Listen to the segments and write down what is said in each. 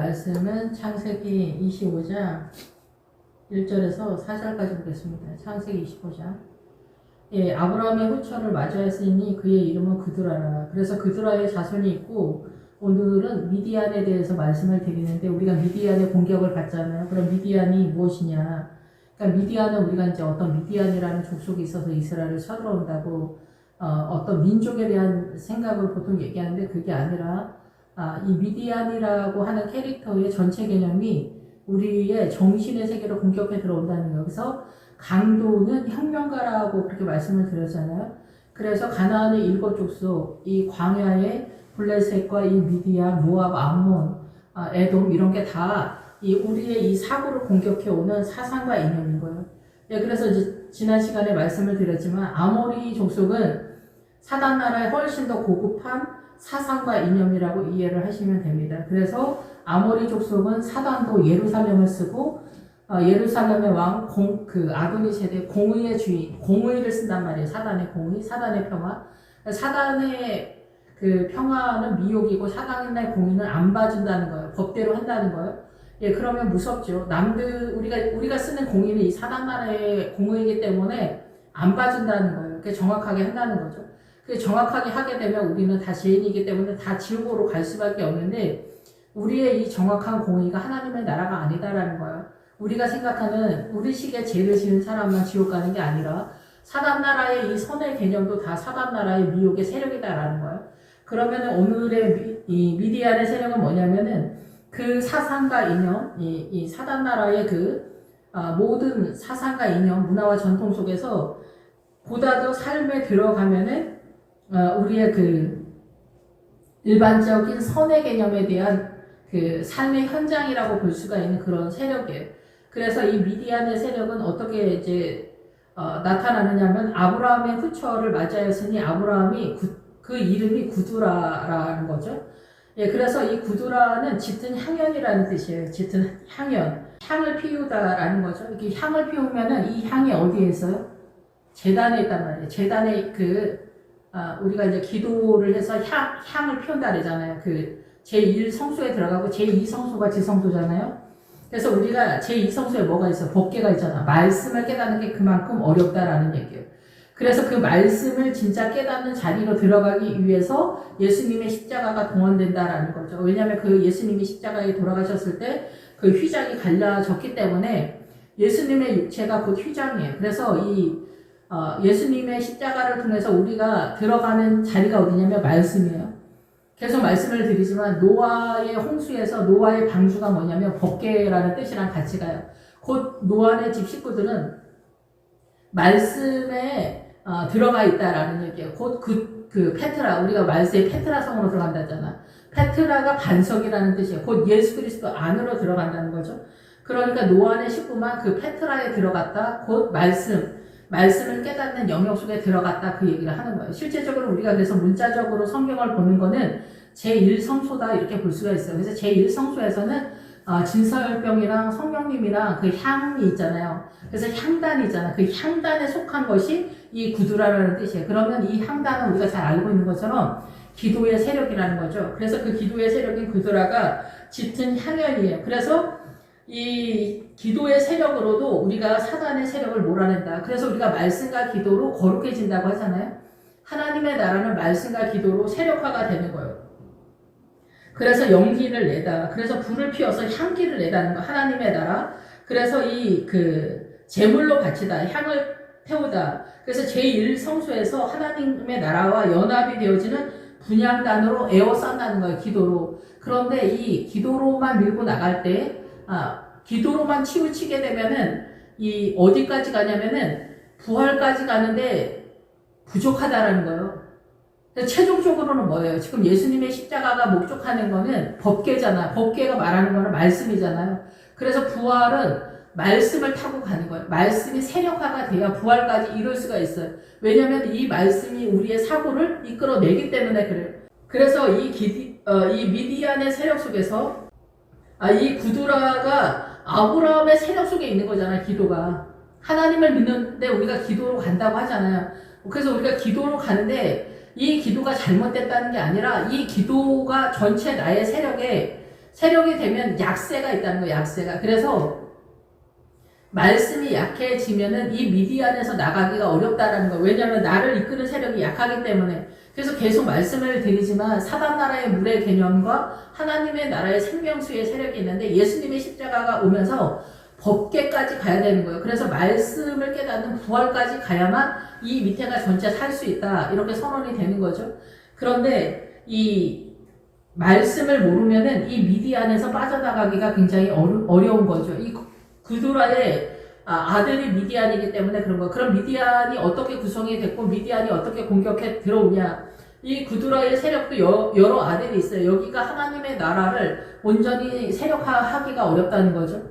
말씀은 창세기 25장 1절에서 4절까지 보겠습니다. 창세기 25장. 예, 아브라함의 후처를 맞이하였으니 그의 이름은 그두라라. 그래서 그두라의 자손이 있고, 오늘은 미디안에 대해서 말씀을 드리는데, 우리가 미디안의 공격을 받잖아요. 그럼 미디안이 무엇이냐? 그러니까 미디안은 우리가 이제 어떤 미디안이라는 족속이 있어서 이스라엘을 쳐들어온다고 어떤 민족에 대한 생각을 보통 얘기하는데, 그게 아니라 이 미디안이라고 하는 캐릭터의 전체 개념이 우리의 정신의 세계로 공격해 들어온다는 거예요. 그래서 강도는 혁명가라고 그렇게 말씀을 드렸잖아요. 그래서 가나안의 7 족속, 이 광야의 블레셋과 이 미디안, 모압, 암몬, 에돔 이런 게 다 이 우리의 이 사고를 공격해 오는 사상과 이념인 거예요. 예, 그래서 이제 지난 시간에 말씀을 드렸지만 아모리 족속은 사단 나라의 훨씬 더 고급한 사상과 이념이라고 이해를 하시면 됩니다. 그래서 아모리 족속은 사단도 예루살렘을 쓰고 예루살렘의 왕 아도니 세대 공의의 주인, 공의를 쓴단 말이에요. 사단의 공의, 사단의 평화. 사단의 그 평화는 미혹이고 사단의 공의는 안 봐준다는 거예요. 법대로 한다는 거예요. 예, 그러면 무섭죠. 우리가 쓰는 공의는 이 사단 나라의 공의이기 때문에 안 봐준다는 거예요. 그게 정확하게 한다는 거죠. 그게 정확하게 하게 되면 우리는 다 죄인이기 때문에 다 지옥으로 갈 수밖에 없는데, 우리의 이 정확한 공의가 하나님의 나라가 아니다라는 거예요. 우리가 생각하는 우리식의 죄를 지은 사람만 지옥 가는 게 아니라 사단 나라의 이 선의 개념도 다 사단 나라의 미혹의 세력이다라는 거예요. 그러면 오늘의 이 미디안의 세력은 뭐냐면은 그 사상과 이념, 이 사단 나라의 모든 사상과 이념, 문화와 전통 속에서 보다 더 삶에 들어가면은 우리의 일반적인 선의 개념에 대한 삶의 현장이라고 볼 수가 있는 그런 세력이에요. 그래서 이 미디안의 세력은 어떻게 이제 나타나느냐면, 아브라함의 후처를 맞이하였으니 아브라함이 그 이름이 구두라라는 거죠. 예, 그래서 이 구두라는 짙은 향연이라는 뜻이에요. 짙은 향연. 향을 피우다라는 거죠. 이렇게 향을 피우면은 이 향이 어디에 있어요? 제단에 있단 말이에요. 제단에 우리가 이제 기도를 해서 향을 피운다 그러잖아요. 제1성소에 들어가고 제2성소가 지성소잖아요. 그래서 우리가 제2성소에 뭐가 있어요? 법궤가 있잖아. 말씀을 깨닫는 게 그만큼 어렵다라는 얘기예요. 그래서 그 말씀을 진짜 깨닫는 자리로 들어가기 위해서 예수님의 십자가가 동원된다라는 거죠. 왜냐하면 그 예수님이 십자가에 돌아가셨을 때 그 휘장이 갈라졌기 때문에 예수님의 육체가 곧 휘장이에요. 그래서 예수님의 십자가를 통해서 우리가 들어가는 자리가 어디냐면 말씀이에요. 계속 말씀을 드리지만 노아의 홍수에서 노아의 방주가 뭐냐면 법궤라는 뜻이랑 같이 가요. 곧 노아의 집 식구들은 말씀에 들어가 있다라는 얘기예요. 곧 페트라, 우리가 말세의 페트라 성으로 들어간다 하잖아. 페트라가 반석이라는 뜻이에요. 곧 예수 그리스도 안으로 들어간다는 거죠. 그러니까 노아의 식구만 그 페트라에 들어갔다, 곧 말씀을 깨닫는 영역 속에 들어갔다, 그 얘기를 하는 거예요. 실제적으로 우리가 그래서 문자적으로 성경을 보는 거는 제1성소다 이렇게 볼 수가 있어요. 그래서 제1성소에서는 진설병이랑 성령님이랑 그 향이 있잖아요. 그래서 향단이 있잖아. 그 향단에 속한 것이 이 구두라라는 뜻이에요. 그러면 이 향단은 우리가 잘 알고 있는 것처럼 기도의 세력이라는 거죠. 그래서 그 기도의 세력인 구두라가 짙은 향연이에요. 그래서 이 기도의 세력으로도 우리가 사단의 세력을 몰아낸다. 그래서 우리가 말씀과 기도로 거룩해진다고 하잖아요. 하나님의 나라는 말씀과 기도로 세력화가 되는 거예요. 그래서 연기를 내다. 그래서 불을 피워서 향기를 내다는 거. 하나님의 나라. 그래서 제물로 바치다. 향을 태우다. 그래서 제1성소에서 하나님의 나라와 연합이 되어지는 분향단으로 에워싼다는 거예요. 기도로. 그런데 이 기도로만 밀고 나갈 때, 기도로만 치우치게 되면은 어디까지 가냐면은 부활까지 가는데 부족하다라는 거예요. 최종적으로는 뭐예요? 지금 예수님의 십자가가 목적하는 거는 법궤잖아. 법궤가 말하는 거는 말씀이잖아요. 그래서 부활은 말씀을 타고 가는 거예요. 말씀이 세력화가 돼야 부활까지 이룰 수가 있어요. 왜냐하면 이 말씀이 우리의 사고를 이끌어내기 때문에 그래요. 그래서 이 미디안의 세력 속에서 이 구두라가 아브라함의 세력 속에 있는 거잖아요. 기도가. 하나님을 믿는데 우리가 기도로 간다고 하잖아요. 그래서 우리가 기도로 가는데 이 기도가 잘못됐다는 게 아니라 이 기도가 전체 나의 세력에 세력이 되면 약세가 있다는 거예요. 약세가. 그래서 말씀이 약해지면은 이 미디안에서 나가기가 어렵다라는 거예요. 왜냐하면 나를 이끄는 세력이 약하기 때문에. 그래서 계속 말씀을 드리지만 사단 나라의 물의 개념과 하나님의 나라의 생명수의 세력이 있는데 예수님의 십자가가 오면서 법계까지 가야 되는 거예요. 그래서 말씀을 깨닫는 부활까지 가야만 이 밑에가 전체 살 수 있다. 이렇게 선언이 되는 거죠. 그런데 이 말씀을 모르면은 이 미디안에서 빠져나가기가 굉장히 어려운 거죠. 이 구두라의 아들이 미디안이기 때문에 그런 거. 그럼 미디안이 어떻게 구성이 됐고 미디안이 어떻게 공격해 들어오냐. 이 구두라의 세력도 여러 아들이 있어요. 여기가 하나님의 나라를 온전히 세력화하기가 어렵다는 거죠.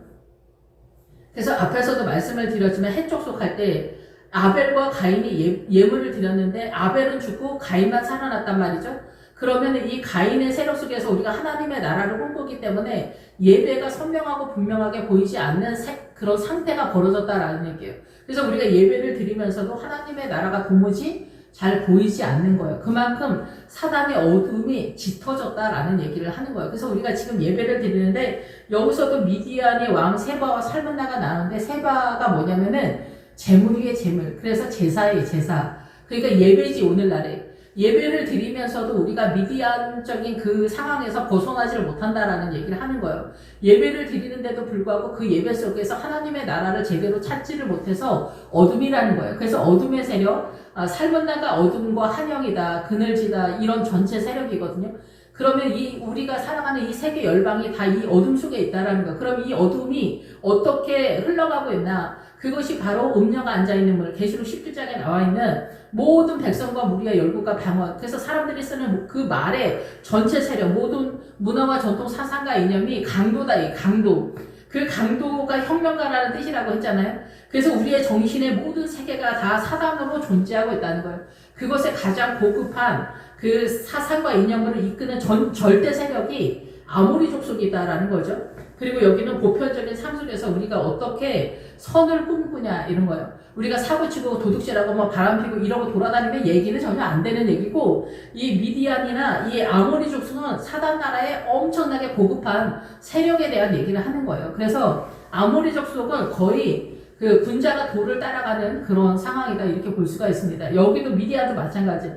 그래서 앞에서도 말씀을 드렸지만 해족속할 때 아벨과 가인이 예물을 드렸는데 아벨은 죽고 가인만 살아났단 말이죠. 그러면 이 가인의 세력 속에서 우리가 하나님의 나라를 꿈꾸기 때문에 예배가 선명하고 분명하게 보이지 않는 그런 상태가 벌어졌다라는 얘기예요. 그래서 우리가 예배를 드리면서도 하나님의 나라가 도무지 잘 보이지 않는 거예요. 그만큼 사단의 어둠이 짙어졌다라는 얘기를 하는 거예요. 그래서 우리가 지금 예배를 드리는데 여기서도 미디안의 왕 세바와 살문나가 나오는데 세바가 뭐냐면은 재물 위의 재물. 그래서 제사의 제사. 그러니까 예배지 오늘날에. 예배를 드리면서도 우리가 미디안적인 그 상황에서 벗어나지를 못한다라는 얘기를 하는 거예요. 예배를 드리는데도 불구하고 그 예배 속에서 하나님의 나라를 제대로 찾지를 못해서 어둠이라는 거예요. 그래서 어둠의 세력, 살문나가 어둠과 한영이다, 그늘지다 이런 전체 세력이거든요. 그러면 우리가 살아가는 이 세계 열방이 다 이 어둠 속에 있다라는 거예요. 그럼 이 어둠이 어떻게 흘러가고 있나? 그것이 바로 음녀가 앉아있는 물, 계시록 17장에 나와 있는 모든 백성과 무리와 열국과 방언. 그래서 사람들이 쓰는 그 말의 전체 세력, 모든 문화와 전통 사상과 이념이 강도다, 이 강도. 그 강도가 혁명가라는 뜻이라고 했잖아요. 그래서 우리의 정신의 모든 세계가 다 사단으로 존재하고 있다는 거예요. 그것의 가장 고급한 그 사상과 이념을 이끄는 절대 세력이 아모리 족속이다라는 거죠. 그리고 여기는 보편적인 삶 속에서 우리가 어떻게 선을 꿈꾸냐 이런 거예요. 우리가 사고치고 도둑질하고 뭐 바람피고 이러고 돌아다니면 얘기는 전혀 안 되는 얘기고 이 미디안이나 이 아모리 족속은 사단 나라의 엄청나게 고급한 세력에 대한 얘기를 하는 거예요. 그래서 아모리 족속은 거의 그 군자가 돌을 따라가는 그런 상황이다 이렇게 볼 수가 있습니다. 여기도 미디안도 마찬가지.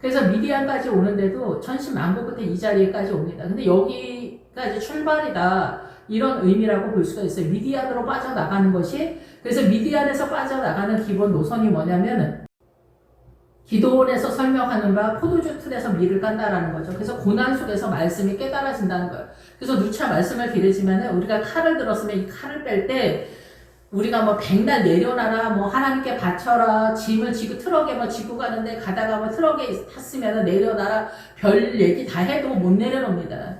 그래서 미디안까지 오는데도 천신만고 끝에 이 자리에까지 옵니다. 근데 여기가 이제 출발이다. 이런 의미라고 볼 수가 있어요. 미디안으로 빠져나가는 것이. 그래서 미디안에서 빠져나가는 기본 노선이 뭐냐면 기도원에서 설명하는 바 포도주 틀에서 밀을 깐다라는 거죠. 그래서 고난 속에서 말씀이 깨달아진다는 거예요. 그래서 누차 말씀을 드리지만 우리가 칼을 들었으면 이 칼을 뺄 때 우리가 뭐 백날 내려놔라, 뭐 하나님께 바쳐라, 짐을 지고 트럭에 뭐 지고 가는데 가다가 뭐 트럭에 탔으면 내려놔라, 별 얘기 다 해도 못 내려놓습니다.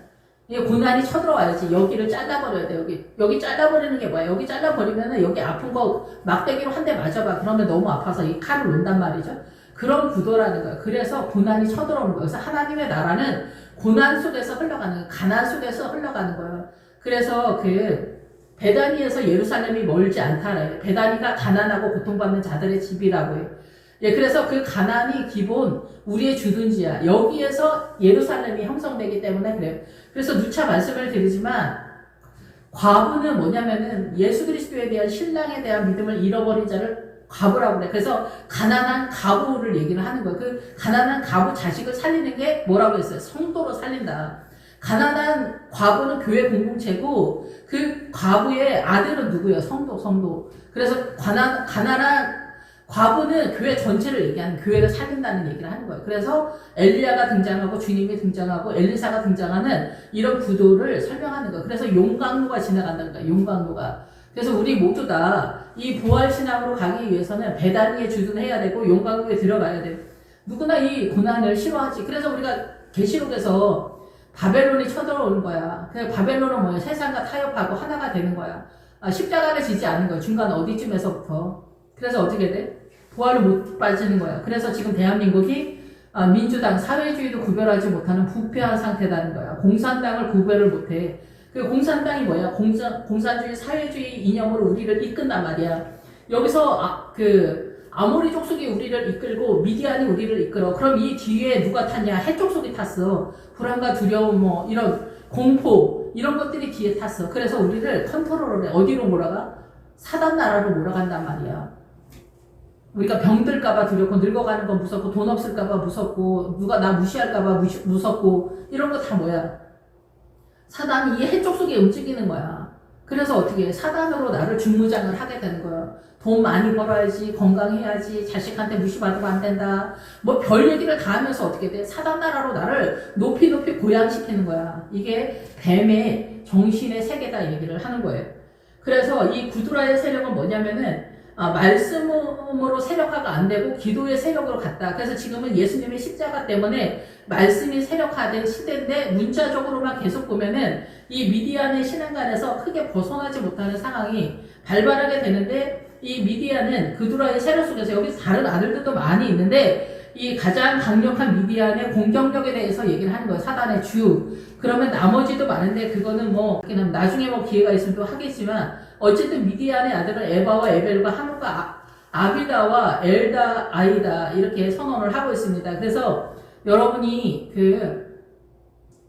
이 고난이 쳐들어와야지. 여기를 잘라버려야 돼. 여기 잘라버리는 게 뭐야? 여기 잘라버리면은 여기 아픈 거 막대기로 한 대 맞아봐. 그러면 너무 아파서 이 칼을 놓는단 말이죠. 그런 구도라는 거예요. 그래서 고난이 쳐들어오는 거예요. 그래서 하나님의 나라는 고난 속에서 흘러가는, 가난 속에서 흘러가는 거예요. 그래서 베다니에서 예루살렘이 멀지 않다래요. 베다니가 가난하고 고통받는 자들의 집이라고 해요. 예, 그래서 그 가난이 기본 우리의 주둔지야. 여기에서 예루살렘이 형성되기 때문에 그래요. 그래서 누차 말씀을 드리지만 과부는 뭐냐면은 예수 그리스도에 대한 신랑에 대한 믿음을 잃어버린 자를 과부라고 그래. 그래서 가난한 과부를 얘기를 하는 거예요. 그 가난한 과부 자식을 살리는 게 뭐라고 했어요? 성도로 살린다. 가난한 과부는 교회 공동체고 그 과부의 아들은 누구예요? 성도. 그래서 가난한 과부는 교회 전체를 얘기하는, 교회를 살린다는 얘기를 하는 거예요. 그래서 엘리야가 등장하고 주님이 등장하고 엘리사가 등장하는 이런 구도를 설명하는 거예요. 그래서 용광로가 지나간다는 거예요. 용광로가. 그래서 우리 모두 다 이 부활신앙으로 가기 위해서는 베다니에 주둔해야 되고 용광로에 들어가야 돼요. 누구나 이 고난을 싫어하지. 그래서 우리가 계시록에서 바벨론이 쳐들어오는 거야. 그 바벨론은 뭐야? 세상과 타협하고 하나가 되는 거야. 십자가를 지지 않는 거야. 중간 어디쯤에서부터. 그래서 어떻게 돼? 부활을 못 빠지는 거야. 그래서 지금 대한민국이 민주당, 사회주의도 구별하지 못하는 부패한 상태라는 거야. 공산당을 구별을 못해. 그 공산당이 뭐야? 공산주의, 사회주의 이념으로 우리를 이끈단 말이야. 여기서 아모리 족속이 우리를 이끌고 미디안이 우리를 이끌어. 그럼 이 뒤에 누가 탔냐? 해 족속이 탔어. 불안과 두려움, 뭐 이런 공포, 이런 것들이 뒤에 탔어. 그래서 우리를 컨트롤을 해. 어디로 몰아가? 사단 나라로 몰아간단 말이야. 우리가 병들까봐 두렵고, 늙어가는 건 무섭고, 돈 없을까봐 무섭고, 누가 나 무시할까봐 무섭고, 이런 거 다 뭐야? 사단이 이 해쪽 속에 움직이는 거야. 그래서 어떻게 해? 사단으로 나를 중무장을 하게 되는 거야. 돈 많이 벌어야지, 건강해야지, 자식한테 무시받으면 안 된다. 뭐 별 얘기를 다 하면서 어떻게 돼? 사단 나라로 나를 높이 고양시키는 거야. 이게 뱀의 정신의 세계다 얘기를 하는 거예요. 그래서 이 구두라의 세력은 뭐냐면은 말씀으로 세력화가 안 되고 기도의 세력으로 갔다. 그래서 지금은 예수님의 십자가 때문에 말씀이 세력화된 시대인데 문자적으로만 계속 보면은 이 미디안의 신앙관에서 크게 벗어나지 못하는 상황이 발발하게 되는데, 이 미디안은 그두라의 세력 속에서, 여기 다른 아들들도 많이 있는데 이 가장 강력한 미디안의 공격력에 대해서 얘기를 하는 거예요. 사단의 주. 그러면 나머지도 많은데 그거는 뭐 나중에 뭐 기회가 있으면 또 하겠지만, 어쨌든 미디안의 아들은 에바와 에벨과 하물과 아비다와 엘다, 아이다 이렇게 선언을 하고 있습니다. 그래서 여러분이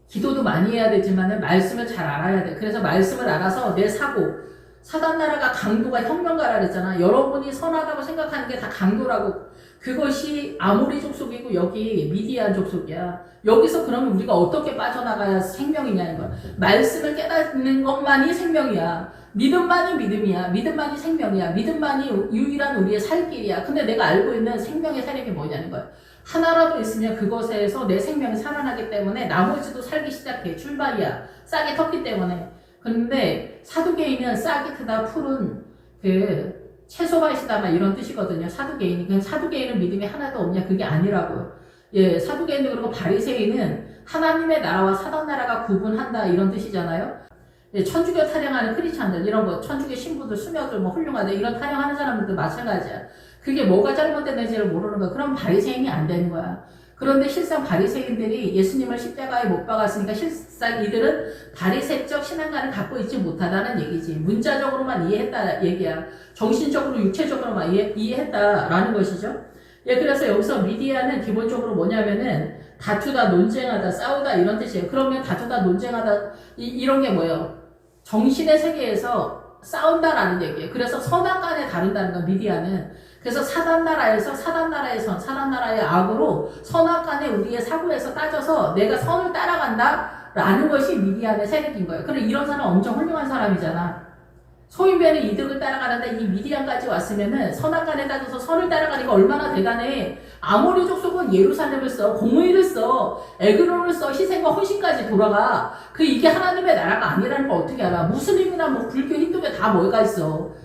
기도도 많이 해야 되지만 말씀을 잘 알아야 돼. 그래서 말씀을 알아서 내 사고, 사단 나라가 강도가 혁명가라 그랬잖아. 여러분이 선하다고 생각하는 게 다 강도라고. 그것이 아모리 족속이고 여기 미디안 족속이야. 여기서 그러면 우리가 어떻게 빠져나가야 생명이냐는 거야. 말씀을 깨닫는 것만이 생명이야. 믿음만이 믿음이야. 믿음만이 생명이야. 믿음만이 유일한 우리의 살 길이야. 근데 내가 알고 있는 생명의 세력이 뭐냐는 거야. 하나라도 있으면 그것에서 내 생명이 살아나기 때문에 나머지도 살기 시작해. 출발이야. 싹이 텄기 때문에. 근데 사두개인은 싹이 트다 풀은 채소밭이다 막 이런 뜻이거든요. 사두개인이. 그냥 사두개인은 믿음이 하나도 없냐? 그게 아니라고요. 예, 사두개인도 그렇고 바리새인은 하나님의 나라와 사단 나라가 구분한다 이런 뜻이잖아요. 예, 천주교 타령하는 크리스찬들 이런 거, 천주교 신부들, 수녀들 뭐 훌륭하다 이런 타령하는 사람들도 마찬가지야. 그게 뭐가 잘못됐는지를 모르는 거야. 그럼 바리새인이 안 되는 거야. 그런데 실상 바리새인들이 예수님을 십자가에 못 박았으니까 실상 이들은 바리새적 신앙관을 갖고 있지 못하다는 얘기지. 문자적으로만 이해했다 얘기야. 정신적으로 육체적으로만 이해했다라는 것이죠. 예, 그래서 여기서 미디안은 기본적으로 뭐냐면은 다투다, 논쟁하다, 싸우다 이런 뜻이에요. 그러면 다투다, 논쟁하다 이런 게 뭐예요? 정신의 세계에서 싸운다라는 얘기예요. 그래서 선악간에 다룬다는 건 미디안은. 그래서 사단 나라의 악으로 선악간에 우리의 사고에서 따져서 내가 선을 따라간다 라는 것이 미디안의 세력인 거예요. 그럼 이런 사람 엄청 훌륭한 사람이잖아. 소인배는 이득을 따라가는데 이 미디안까지 왔으면은 선악간에 따져서 선을 따라가니까 얼마나 대단해. 아모리 족속은 예루살렘을 써, 공의를 써, 에그론을 써, 희생과 헌신까지 돌아가. 이게 하나님의 나라가 아니라는 걸 어떻게 알아? 무슬림이나 뭐 불교, 힌두교 다 뭐가 있어.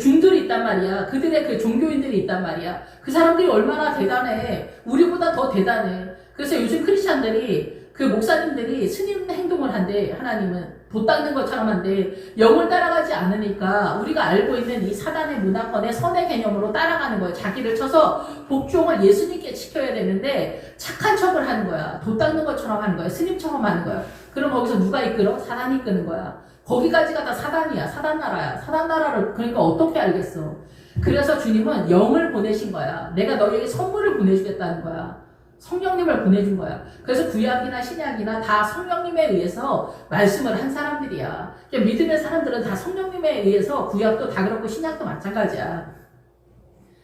중들이 있단 말이야. 그들의 종교인들이 있단 말이야. 그 사람들이 얼마나 대단해. 우리보다 더 대단해. 그래서 요즘 크리스찬들이 목사님들이 스님 행동을 한대. 하나님은 도 닦는 것처럼 한데 영을 따라가지 않으니까 우리가 알고 있는 이 사단의 문화권의 선의 개념으로 따라가는 거예요. 자기를 쳐서 복종을 예수님께 지켜야 되는데 착한 척을 하는 거야. 도 닦는 것처럼 하는 거야. 스님처럼 하는 거야. 그럼 거기서 누가 이끌어? 사단이 이끄는 거야. 거기까지가 다 사단이야. 사단 나라야. 사단 나라를 그러니까 어떻게 알겠어. 그래서 주님은 영을 보내신 거야. 내가 너에게 선물을 보내주겠다는 거야. 성령님을 보내준 거야. 그래서 구약이나 신약이나 다 성령님에 의해서 말씀을 한 사람들이야. 그러니까 믿음의 사람들은 다 성령님에 의해서, 구약도 다 그렇고 신약도 마찬가지야.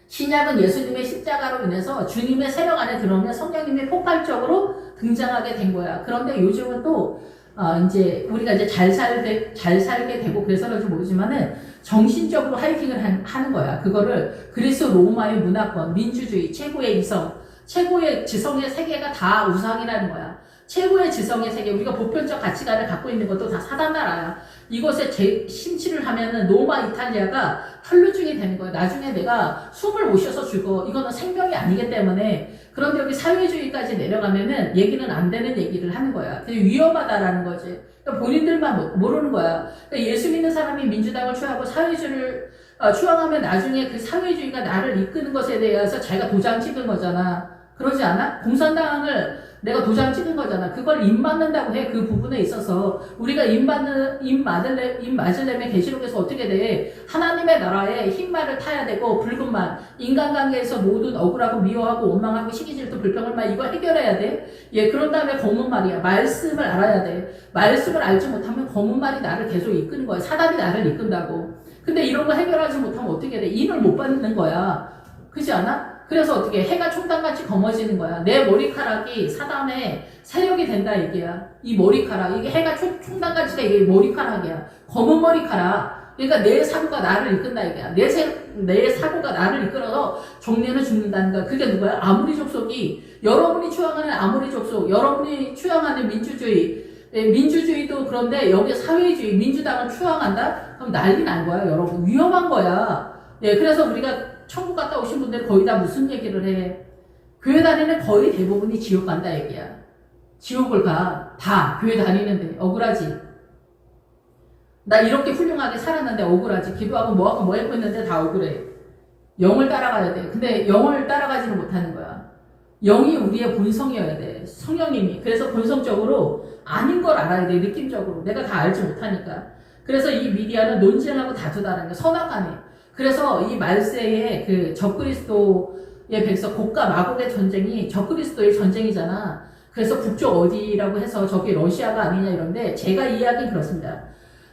신약은 예수님의 십자가로 인해서 주님의 세력 안에 들어오면 성령님이 폭발적으로 등장하게 된 거야. 그런데 요즘은 또 이제 우리가 이제 잘 살게 되고 그래서 그런지 모르지만은 정신적으로 하이킹을 하는 거야. 그거를 그리스 로마의 문화권, 민주주의, 최고의 이성, 최고의 지성의 세계가 다 우상이라는 거야. 최고의 지성의 세계, 우리가 보편적 가치관을 갖고 있는 것도 다 사단 나라야. 이것에 심취를 하면은 로마, 이탈리아가 혈루증이 되는 거야. 나중에 내가 숨을 못 쉬어서 죽어. 이거는 생명이 아니기 때문에. 그런데 여기 사회주의까지 내려가면은 얘기는 안 되는 얘기를 하는 거야. 위험하다라는 거지. 그러니까 본인들만 모르는 거야. 그러니까 예수 믿는 사람이 민주당을 추하고 사회주의를 추앙하면 나중에 그 사회주의가 나를 이끄는 것에 대해서 자기가 도장 찍은 거잖아. 그러지 않아? 공산당을 내가 도장 찍은 거잖아. 그걸 입 맞는다고 해. 그 부분에 있어서 우리가 입 맞으려면 계시록에서 어떻게 돼? 하나님의 나라에 흰말을 타야 되고 붉은 말, 인간관계에서 모든 억울하고 미워하고 원망하고 시기질투 불평을 말 이거 해결해야 돼. 예, 그런 다음에 검은 말이야. 말씀을 알아야 돼. 말씀을 알지 못하면 검은 말이 나를 계속 이끄는 거야. 사단이 나를 이끈다고. 근데 이런 거 해결하지 못하면 어떻게 돼? 인을 못 받는 거야. 그렇지 않아? 그래서 어떻게 해가 총단같이 검어지는 거야. 내 머리카락이 사단의 세력이 된다 얘기야. 이 머리카락 이게 해가 총단같이가 이게 머리카락이야. 검은 머리카락. 그러니까 내 사고가 나를 이끈다 얘기야. 내 사고가 나를 이끌어서 종려는 죽는다는 거야. 그게 누구야? 아모리 족속이 여러분이 추앙하는 아모리 족속, 여러분이 추앙하는 민주주의. 예, 민주주의도 그런데 여기 사회주의, 민주당을 추앙한다? 그럼 난리 난 거야, 여러분. 위험한 거야. 예, 그래서 우리가 천국 갔다 오신 분들 거의 다 무슨 얘기를 해? 교회 다니는 거의 대부분이 지옥 간다 얘기야. 지옥을 가. 다. 교회 다니는데. 억울하지? 나 이렇게 훌륭하게 살았는데 억울하지? 기도하고 뭐하고 뭐 했고 있는데 다 억울해. 영을 따라가야 돼. 근데 영을 따라가지는 못하는 거야. 영이 우리의 본성이어야 돼. 성령님이. 그래서 본성적으로 아닌 걸 알아야 돼. 느낌적으로. 내가 다 알지 못하니까. 그래서 이 미디어는 논쟁하고 다투다라는 게 선악간에. 그래서 이 말세의 그 적그리스도의 백성 곡과 마곡의 전쟁이 적그리스도의 전쟁이잖아. 그래서 북쪽 어디라고 해서 저기 러시아가 아니냐 이런데 제가 이해하긴 그렇습니다.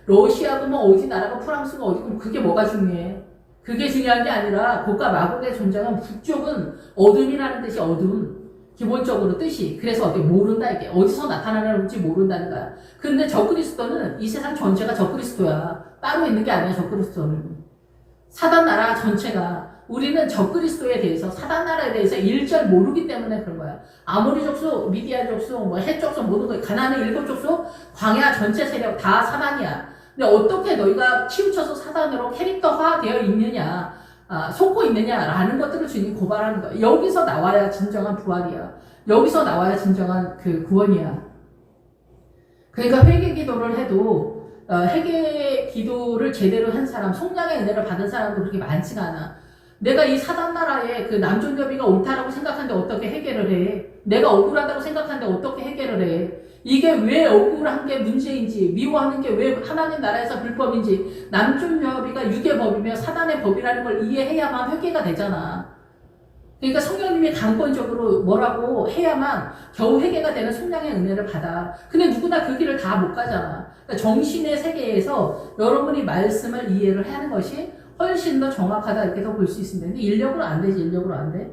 러시아고 뭐 어디 나라고 프랑스가 어디고 그게 뭐가 중요해. 그게 중요한 게 아니라 곡과 마곡의 전쟁은 북쪽은 어둠이라는 뜻이 어둠. 기본적으로 뜻이. 그래서 어디 모른다 이게. 어디서 나타나는지 모른다는 거야. 근데 적그리스도는 이 세상 전체가 적그리스도야. 따로 있는 게 아니야 적그리스도는. 사단 나라 전체가 우리는 적그리스도에 대해서 사단 나라에 대해서 일절 모르기 때문에 그런 거야. 아모리 족속, 미디안 족속, 뭐 헷 족속 모든 거 가나안의 일곱 족속, 광야 전체 세력 다 사단이야. 근데 어떻게 너희가 치우쳐서 사단으로 캐릭터화되어 있느냐, 속고 있느냐라는 것들을 주님 고발하는 거야. 여기서 나와야 진정한 부활이야. 여기서 나와야 진정한 그 구원이야. 그러니까 회개 기도를 해도 회개 기도를 제대로 한 사람, 속량의 은혜를 받은 사람도 그렇게 많지가 않아. 내가 이 사단 나라의 그 남존여비가 옳다라고 생각하는데 어떻게 해결을 해? 내가 억울하다고 생각하는데 어떻게 해결을 해? 이게 왜 억울한 게 문제인지, 미워하는 게 왜 하나님 나라에서 불법인지, 남존여비가 육의 법이며 사단의 법이라는 걸 이해해야만 회개가 되잖아. 그러니까 성령님이 강권적으로 뭐라고 해야만 겨우 회개가 되는 속량의 은혜를 받아. 근데 누구나 그 길을 다 못 가잖아. 그러니까 정신의 세계에서 여러분이 말씀을 이해를 하는 것이 훨씬 더 정확하다 이렇게 더 볼 수 있습니다. 근데 인력으로 안 되지. 인력으로 안 돼.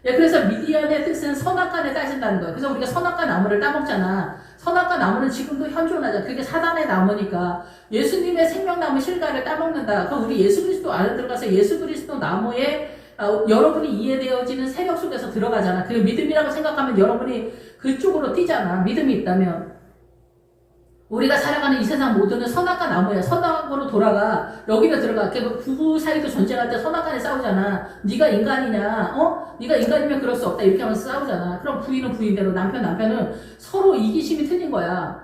예, 그래서 미디안의 뜻은 선악간에 따진다는 거예요. 그래서 우리가 선악과 나무를 따먹잖아. 선악과 나무는 지금도 현존하자. 그게 사단의 나무니까 예수님의 생명나무 실과를 따먹는다. 그럼 우리 예수 그리스도 안에 들어가서 예수 그리스도 나무에 여러분이 이해되어지는 세력 속에서 들어가잖아. 그 믿음이라고 생각하면 여러분이 그쪽으로 뛰잖아. 믿음이 있다면. 우리가 살아가는 이 세상 모두는 선악과 나무야. 선악으로 돌아가. 여기로 들어가. 그 부부 사이도 전쟁할 때 선악간에 싸우잖아. 네가 인간이냐? 네가 인간이면 그럴 수 없다. 이렇게 하면서 싸우잖아. 그럼 부인은 부인대로 남편은 서로 이기심이 틀린 거야.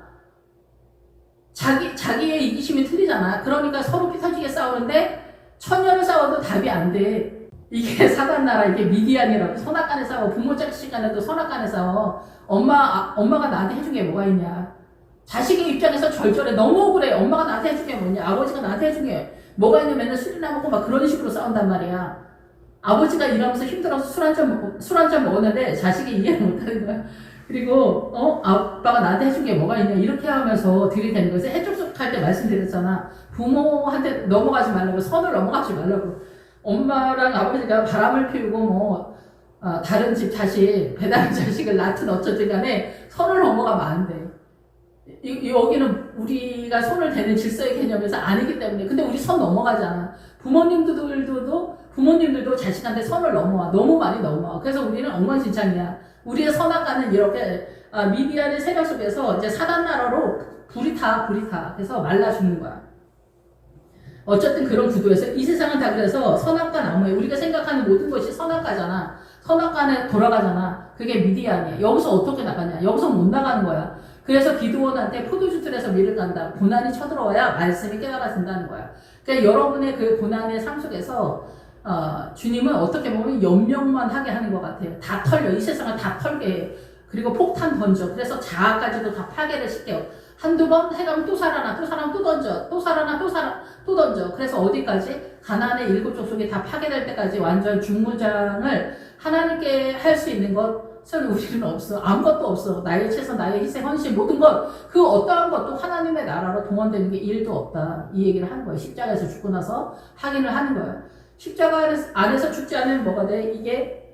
자기의 이기심이 틀리잖아. 그러니까 서로 피 터지게 싸우는데 천년을 싸워도 답이 안 돼. 이게 사단나라, 이게 미디안이라고. 선악간에 싸워. 부모 자식 간에도 선악간에 싸워. 엄마가 나한테 해준 게 뭐가 있냐. 자식의 입장에서 절절해. 너무 억울해. 엄마가 나한테 해준 게 뭐냐. 아버지가 나한테 해준 게 뭐가 있냐. 맨날 술이나 먹고 막 그런 식으로 싸운단 말이야. 아버지가 일하면서 힘들어서 술 한 잔 먹었는데 자식이 이해를 못하는 거야. 그리고 아빠가 나한테 해준 게 뭐가 있냐. 이렇게 하면서 들이대는 거지. 해촉할 때 말씀드렸잖아. 부모한테 넘어가지 말라고. 선을 넘어가지 말라고. 엄마랑 아버지가 바람을 피우고 다른 집 자식, 배달 자식을 낳든 어쩌든 간에 선을 넘어가면 안 돼. 여기는 우리가 손을 대는 질서의 개념에서 아니기 때문에. 근데 우리 선 넘어가잖아. 부모님들도 자식한테 선을 넘어와. 너무 많이 넘어와. 그래서 우리는 엉망진창이야. 우리의 선악과는 이렇게 미디안의 세력 속에서 이제 사단나라로 불이 타. 그래서 말라 죽는 거야. 어쨌든 그런 구도에서 이 세상은 다 그래서 선악과 나무에 우리가 생각하는 모든 것이 선악과잖아. 선악과에 돌아가잖아. 그게 미디안이야. 여기서 어떻게 나가냐. 여기서 못 나가는 거야. 그래서 기드온한테 포도주 틀에서 밀을 간다. 고난이 쳐들어와야 말씀이 깨달아진다는 거야. 그러니까 여러분의 그 고난의 삶 속에서 주님은 어떻게 보면 연명만 하게 하는 것 같아요. 다 털려. 이 세상을 다 털게 해. 그리고 폭탄 던져. 그래서 자아까지도 다 파괴를 시켜. 한두 번 해가면 또 살아나, 또 살아나, 또 던져. 또 살아나, 또 살아, 또 던져. 그래서 어디까지? 가나안의 7 족속이 다 파괴될 때까지 완전 중무장을 하나님께 할 수 있는 것은 우리는 없어. 아무것도 없어. 나의 최선, 나의 희생, 헌신, 모든 것. 그 어떠한 것도 하나님의 나라로 동원되는 게 1도 없다. 이 얘기를 하는 거예요. 십자가에서 죽고 나서 확인을 하는 거예요. 십자가 안에서 죽지 않으면 뭐가 돼? 이게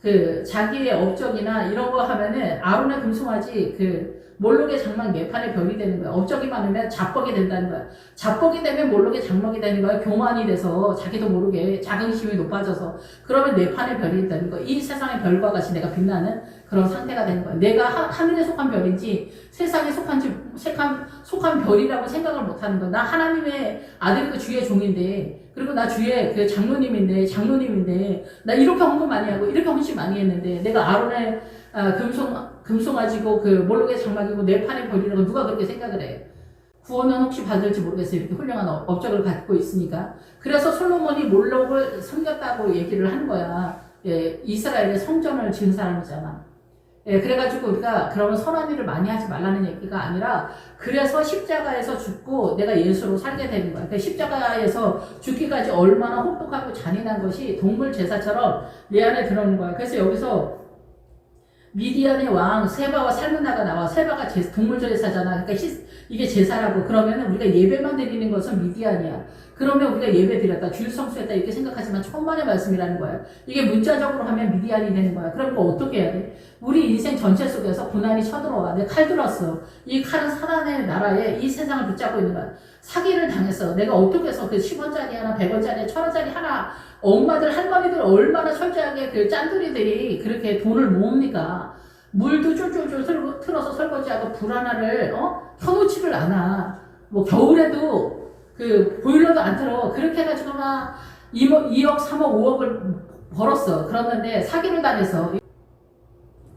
그 자기의 업적이나 이런 거 하면은 아론의 금송아지 그 몰록의 장막 네판의 별이 되는 거야. 업적이 많으면 자뻑이 된다는 거야. 자뻑이 되면 몰록의 장막이 되는 거야. 교만이 돼서 자기도 모르게 자긍심이 높아져서 그러면 네판의 별이 된다는 거야. 이 세상의 별과 같이 내가 빛나는 그런 상태가 되는 거야. 내가 하늘에 속한 별인지 세상에 속한 별이라고 생각을 못하는 거야. 나 하나님의 아들이고 주의 종인데, 그리고 나 주의 그 장로님인데 나 이렇게 헌금 많이 하고 이렇게 헌신 많이 했는데 내가 아론의 금송아지고 그 몰록의 장막이고 내 판의 별이라고 누가 그렇게 생각을 해. 구원은 혹시 받을지 모르겠어요. 이렇게 훌륭한 업적을 갖고 있으니까. 그래서 솔로몬이 몰록을 섬겼다고 얘기를 하는 거야. 예, 이스라엘의 성전을 지은 사람이잖아. 예, 그래가지고 우리가 그러면 선한 일을 많이 하지 말라는 얘기가 아니라, 그래서 십자가에서 죽고 내가 예수로 살게 되는 거야. 그 십자가에서 죽기까지 얼마나 혹독하고 잔인한 것이 동물 제사처럼 내 안에 들어오는 거야. 그래서 여기서 미디안의 왕 세바와 살문나가 나와. 세바가 동물 제사잖아. 그러니까 이게 제사라고. 그러면 우리가 예배만 드리는 것은 미디안이야. 그러면 우리가 예배 드렸다, 주일 성수했다 이렇게 생각하지만 천만의 말씀이라는 거야. 이게 문자적으로 하면 미디안이 되는 거야. 그럼 뭐 어떻게 해야 돼? 우리 인생 전체 속에서 고난이 쳐들어와. 내 칼 들었어. 이 칼은 사단의 나라에 이 세상을 붙잡고 있는 거야. 사기를 당했어. 내가 어떻게 해서 그 10원짜리 하나, 100원짜리, 1000원짜리 하나, 엄마들, 할머니들 얼마나 철저하게 그 짠돌이들이 그렇게 돈을 모읍니까? 물도 쫄쫄쫄 틀어서 설거지하고 불 하나를 켜놓지를 않아. 뭐 겨울에도 그 보일러도 안 틀어. 그렇게 해가지고 막 2억, 3억, 5억을 벌었어. 그러는데 사기를 당해서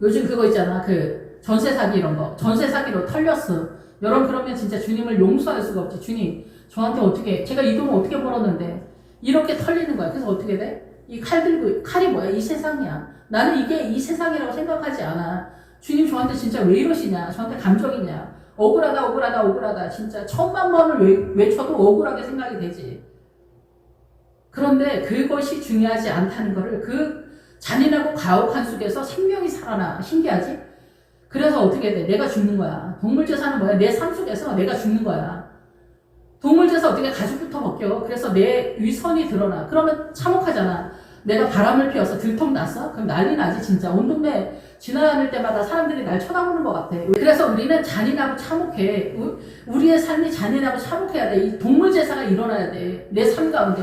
요즘 그거 있잖아. 그 전세 사기 이런 거. 전세 사기로 털렸어. 여러분 그러면 진짜 주님을 용서할 수가 없지. 주님 저한테 어떻게, 제가 이 돈을 어떻게 벌었는데 이렇게 털리는 거야. 그래서 어떻게 돼? 이 칼 들고, 칼이 뭐야? 이 세상이야. 나는 이게 이 세상이라고 생각하지 않아. 주님 저한테 진짜 왜 이러시냐? 저한테 감정이냐? 억울하다. 진짜 1000만 번을 외쳐도 억울하게 생각이 되지. 그런데 그것이 중요하지 않다는 거를, 그 잔인하고 가혹한 속에서 생명이 살아나. 신기하지? 그래서 어떻게 돼? 내가 죽는 거야. 동물제사는 뭐야? 내 삶 속에서 내가 죽는 거야. 동물제사 어떻게 가죽부터 벗겨? 그래서 내 위선이 드러나. 그러면 참혹하잖아. 내가 바람을 피워서 들통 났어? 그럼 난리 나지 진짜. 온 동네 지나다닐 때마다 사람들이 날 쳐다보는 것 같아. 그래서 우리는 잔인하고 참혹해. 우리의 삶이 잔인하고 참혹해야 돼. 이 동물제사가 일어나야 돼. 내 삶 가운데.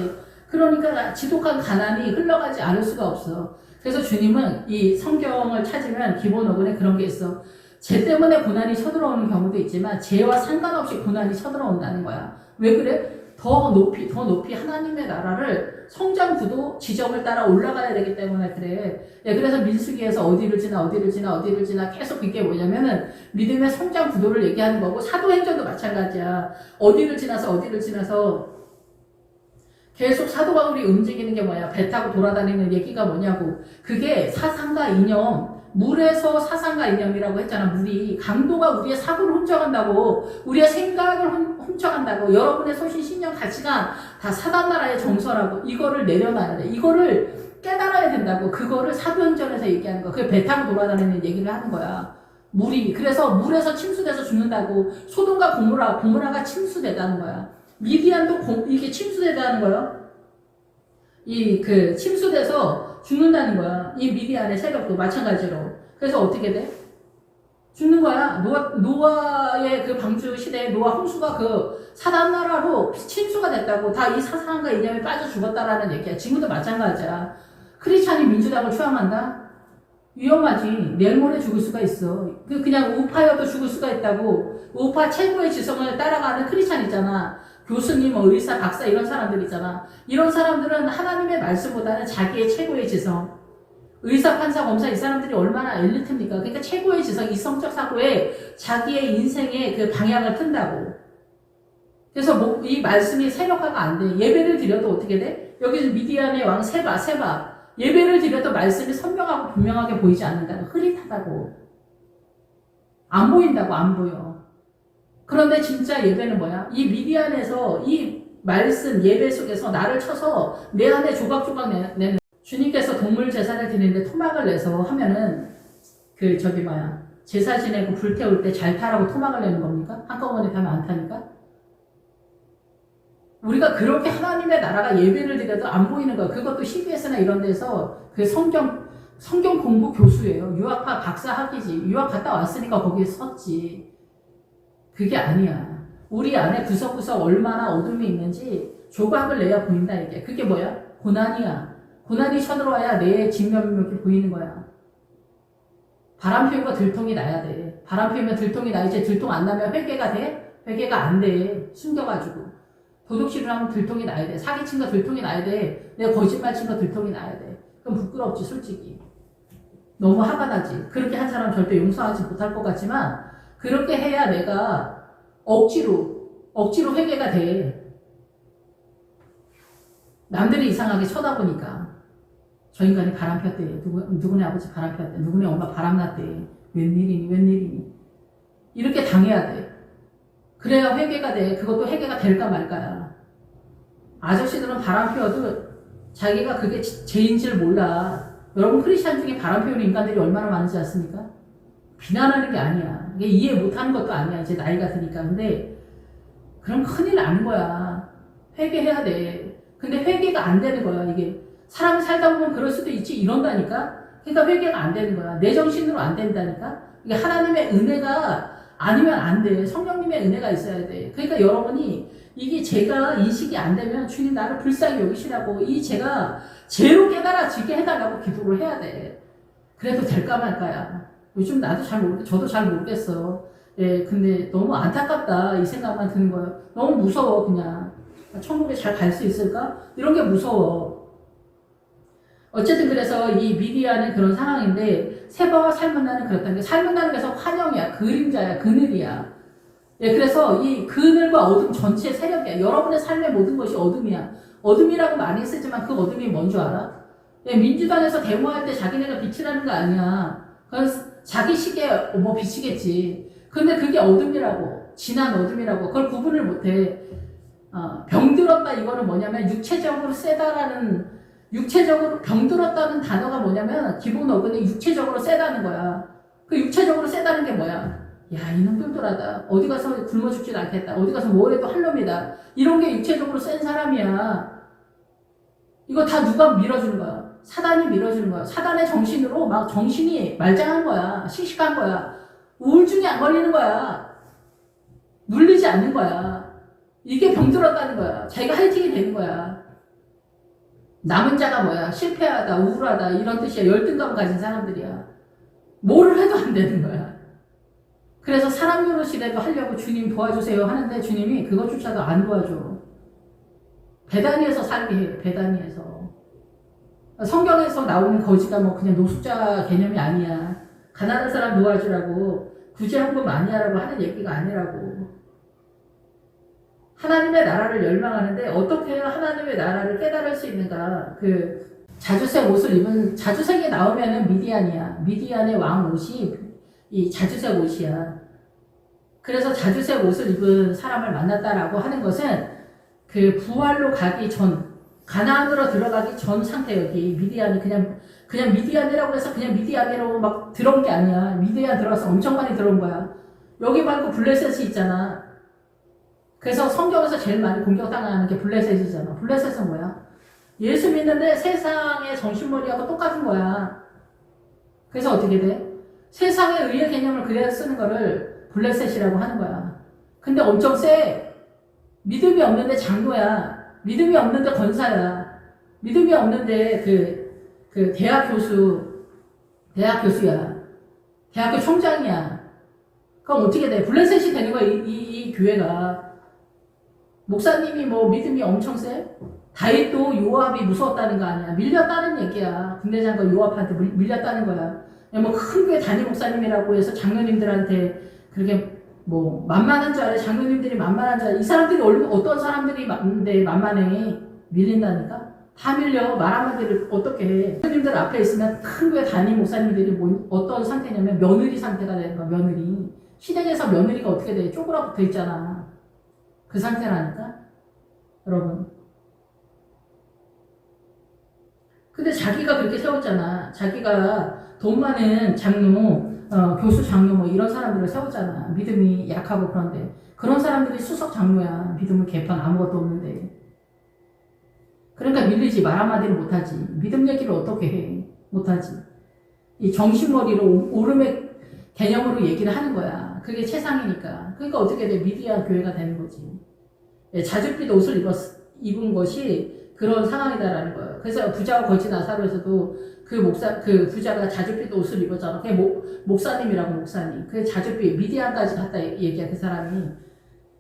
그러니까 지독한 가난이 흘러가지 않을 수가 없어. 그래서 주님은 이 성경을 찾으면 기본 어근에 그런 게 있어. 죄 때문에 고난이 쳐들어오는 경우도 있지만 죄와 상관없이 고난이 쳐들어온다는 거야. 왜 그래? 더 높이 하나님의 나라를 성장 구도 지점을 따라 올라가야 되기 때문에 그래. 예, 그래서 민수기에서 어디를 지나 계속 이게 뭐냐면은 믿음의 성장 구도를 얘기하는 거고, 사도행전도 마찬가지야. 어디를 지나서 계속 사도 바울이 움직이는 게 뭐야? 배 타고 돌아다니는 얘기가 뭐냐고. 그게 사상과 이념, 물에서 사상과 이념이라고 했잖아. 물이 강도가 우리의 사고를 훔쳐간다고, 우리의 생각을 훔쳐간다고. 여러분의 소신, 신념, 가치관 다 사단 나라의 정서라고. 이거를 내려놔야 돼. 이거를 깨달아야 된다고. 그거를 사도행전에서 얘기하는 거야. 그게 배 타고 돌아다니는 얘기를 하는 거야. 물이. 그래서 물에서 침수돼서 죽는다고. 소돔과 고모라가 침수되다는 거야. 미디안도 이게 침수되다는 거야. 침수돼서 죽는다는 거야. 이 미디안의 세력도 마찬가지로. 그래서 어떻게 돼? 죽는 거야. 노아의 그 방주 시대에 노아 홍수가 그 사단 나라로 침수가 됐다고. 다 이 사상과 이념에 빠져 죽었다라는 얘기야. 지금도 마찬가지야. 크리스찬이 민주당을 추앙한다? 위험하지. 내일 모레 죽을 수가 있어. 그냥 우파여도 죽을 수가 있다고. 우파 최고의 지성을 따라가는 크리스찬 있잖아. 교수님, 의사, 박사 이런 사람들 있잖아. 이런 사람들은 하나님의 말씀보다는 자기의 최고의 지성, 의사, 판사, 검사 이 사람들이 얼마나 엘리트입니까? 그러니까 최고의 지성, 이성적 사고에 자기의 인생의 그 방향을 튼다고. 그래서 이 말씀이 세력화가 안 돼. 예배를 드려도 어떻게 돼? 여기 미디안의 왕 세바. 예배를 드려도 말씀이 선명하고 분명하게 보이지 않는다고. 흐릿하다고. 안 보인다고, 안 보여. 그런데 진짜 예배는 뭐야? 이 미디안에서 이 말씀 예배 속에서 나를 쳐서 내 안에 조각조각 내는 주님께서 동물 제사를 드리는데 토막을 내서 하면은 제사 지내고 불태울 때 잘 타라고 토막을 내는 겁니까? 한꺼번에 타면 안 타니까? 우리가 그렇게 하나님의 나라가 예배를 드려도 안 보이는 거야. 그것도 CBS나 이런 데서 그 성경 공부 교수예요. 유학파 박사 학위지. 유학 갔다 왔으니까 거기에 섰지. 그게 아니야. 우리 안에 구석구석 얼마나 어둠이 있는지 조각을 내야 보인다 이게. 그게 뭐야? 고난이야. 고난이 쳐들어와야 내 진면목이 보이는 거야. 바람 피우고 들통이 나야 돼. 바람 피우면 들통이 나. 이제 들통 안 나면 회개가 돼? 회개가 안 돼. 숨겨가지고. 도둑질을 하면 들통이 나야 돼. 사기친 거 들통이 나야 돼. 내가 거짓말 친 거 들통이 나야 돼. 그럼 부끄럽지 솔직히. 너무 화가 나지. 그렇게 한 사람 절대 용서하지 못할 것 같지만 그렇게 해야 내가 억지로 회개가 돼. 남들이 이상하게 쳐다보니까 저 인간이 바람 폈대. 누구네 아버지 바람 폈대. 누구네 엄마 바람 났대. 웬일이니. 이렇게 당해야 돼. 그래야 회개가 돼. 그것도 회개가 될까 말까야. 아저씨들은 바람 피워도 자기가 그게 죄인 줄 몰라. 여러분 크리스찬 중에 바람 피우는 인간들이 얼마나 많은지 아십니까? 비난하는 게 아니야. 이게 이해 못하는 것도 아니야. 이제 나이가 드니까. 근데 그럼 큰일 나는 거야. 회개해야 돼. 근데 회개가 안 되는 거야. 이게 사람이 살다 보면 그럴 수도 있지 이런다니까. 그러니까 회개가 안 되는 거야. 내 정신으로 안 된다니까. 이게 하나님의 은혜가 아니면 안 돼. 성령님의 은혜가 있어야 돼. 그러니까 여러분이 이게 제가 인식이 안 되면 주님 나를 불쌍히 여기시라고 이 제가 죄로 깨달아지게 해달라고 기도를 해야 돼. 그래도 될까 말까야. 요즘 나도 저도 잘 모르겠어. 예, 근데 너무 안타깝다 이 생각만 드는 거예요. 너무 무서워 그냥. 천국에 잘 갈 수 있을까? 이런 게 무서워. 어쨌든 그래서 이 미디안은 그런 상황인데 세바와 살문나는 그렇다는 게 살문나는 것은 환영이야. 그림자야. 그늘이야. 예, 그래서 이 그늘과 어둠 전체의 세력이야. 여러분의 삶의 모든 것이 어둠이야. 어둠이라고 많이 쓰지만 그 어둠이 뭔 줄 알아? 예, 민주당에서 데모할 때 자기네가 빛이라는 거 아니야. 그건 자기 시기에 뭐 빛이겠지. 근데 그게 어둠이라고. 진한 어둠이라고. 그걸 구분을 못해. 병들었다 이거는 뭐냐면 육체적으로 병들었다는 단어가 뭐냐면 기본 어근이 육체적으로 세다는 거야. 그 육체적으로 세다는 게 뭐야? 야, 이놈 똘똘하다. 어디 가서 굶어 죽진 않겠다. 어디 가서 뭘 해도 할 놈이다. 이런 게 육체적으로 센 사람이야. 이거 다 누가 밀어주는 거야? 사단이 밀어주는 거야. 사단의 정신으로 막 정신이 말짱한 거야. 씩씩한 거야. 우울증이 안 걸리는 거야. 눌리지 않는 거야. 이게 병들었다는 거야. 자기가 화이팅이 되는 거야. 남은 자가 뭐야? 실패하다, 우울하다 이런 뜻이야. 열등감 가진 사람들이야. 뭐를 해도 안 되는 거야. 그래서 사람 노릇이라도 하려고 주님 도와주세요 하는데 주님이 그것조차도 안 도와줘. 베다니에서 살게 해요. 베다니에서. 성경에서 나오는 거지가 뭐 그냥 노숙자 개념이 아니야. 가난한 사람 도와주라고 굳이 한번 많이 하라고 하는 얘기가 아니라고. 하나님의 나라를 열망하는데 어떻게 해야 하나님의 나라를 깨달을 수 있는가. 그 자주색 옷을 입은 자주색이 나오면은 미디안이야. 미디안의 왕 옷이 이 자주색 옷이야. 그래서 자주색 옷을 입은 사람을 만났다라고 하는 것은 그 부활로 가기 전, 가나안으로 들어가기 전 상태. 여기 미디안이 그냥 미디안이라고 해서 그냥 미디안이라고 막 들어온 게 아니야. 미디안 들어와서 엄청 많이 들어온 거야. 여기 말고 블레셋이 있잖아. 그래서 성경에서 제일 많이 공격당하는 게 블레셋이잖아. 블레셋은 뭐야? 예수 믿는데 세상의 정신머리하고 똑같은 거야. 그래서 어떻게 돼? 세상의 의의 개념을 그대로 쓰는 거를 블레셋이라고 하는 거야. 근데 엄청 세. 믿음이 없는데 장로야. 믿음이 없는데 권사야. 믿음이 없는데 그 대학 교수야. 대학교 총장이야. 그럼 어떻게 돼? 블레셋이 되는 거야, 이 교회가. 목사님이 뭐 믿음이 엄청 세? 다윗도 요압이 무서웠다는 거 아니야. 밀렸다는 얘기야. 군대장관 요압한테 밀렸다는 거야. 뭐 큰 교회 담임 목사님이라고 해서 장로님들한테 그렇게 뭐 만만한 줄 알아. 장로님들이 만만한 줄 알아. 이 사람들이 어떤 사람들이 많은데 만만해. 밀린다니까? 다 밀려. 말 한마디를 어떻게 해. 장로님들 앞에 있으면 큰 교회 담임 목사님들이 어떤 상태냐면 며느리 상태가 되는 거야. 며느리. 시댁에서 며느리가 어떻게 돼? 쪼그라 붙어 있잖아. 그 상태라니까 여러분. 근데 자기가 그렇게 세웠잖아. 자기가 돈 많은 장로, 교수 장로 뭐 이런 사람들을 세웠잖아. 믿음이 약하고 그런데 그런 사람들이 수석 장로야. 믿음은 개판 아무것도 없는데. 그러니까 밀리지 말 한마디를 못하지. 믿음 얘기를 어떻게 해? 못하지. 이 정신머리로 오름의 개념으로 얘기를 하는 거야. 그게 최상이니까. 그러니까 어떻게 돼? 미디어 교회가 되는 거지. 자줏빛 옷을 입은 것이 그런 상황이다라는 거예요. 그래서 부자와 거지 나사로에서도 그 부자가 자줏빛 옷을 입었잖아. 그게 목사님이라고, 목사님. 그 자줏빛, 미디안까지 갔다 얘기야, 그 사람이.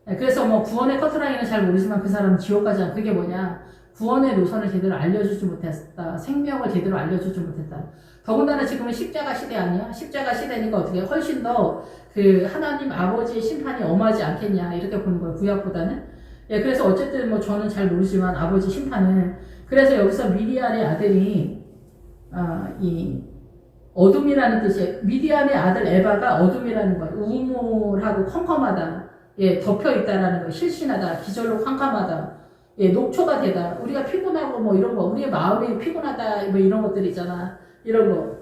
그래서 뭐 구원의 커트라인은 잘 모르지만 그 사람은 지옥 가잖아. 그게 뭐냐? 구원의 노선을 제대로 알려주지 못했다. 생명을 제대로 알려주지 못했다. 더군다나 지금은 십자가 시대 아니야? 십자가 시대니까 어떻게 훨씬 더 그 하나님 아버지의 심판이 엄하지 않겠냐 이렇게 보는 거예요. 구약보다는. 예, 그래서 어쨌든 뭐 저는 잘 모르지만 아버지 심판은 그래서 여기서 미디안의 아들이 이 어둠이라는 뜻이에요. 미디안의 아들 에바가 어둠이라는 거예요. 우물하고 컴컴하다. 예, 덮여 있다라는 거예요. 실신하다. 기절로 캄캄하다. 예, 녹초가 되다. 우리가 피곤하고 뭐 이런 거, 우리의 마음이 피곤하다, 뭐 이런 것들 있잖아. 이런 거.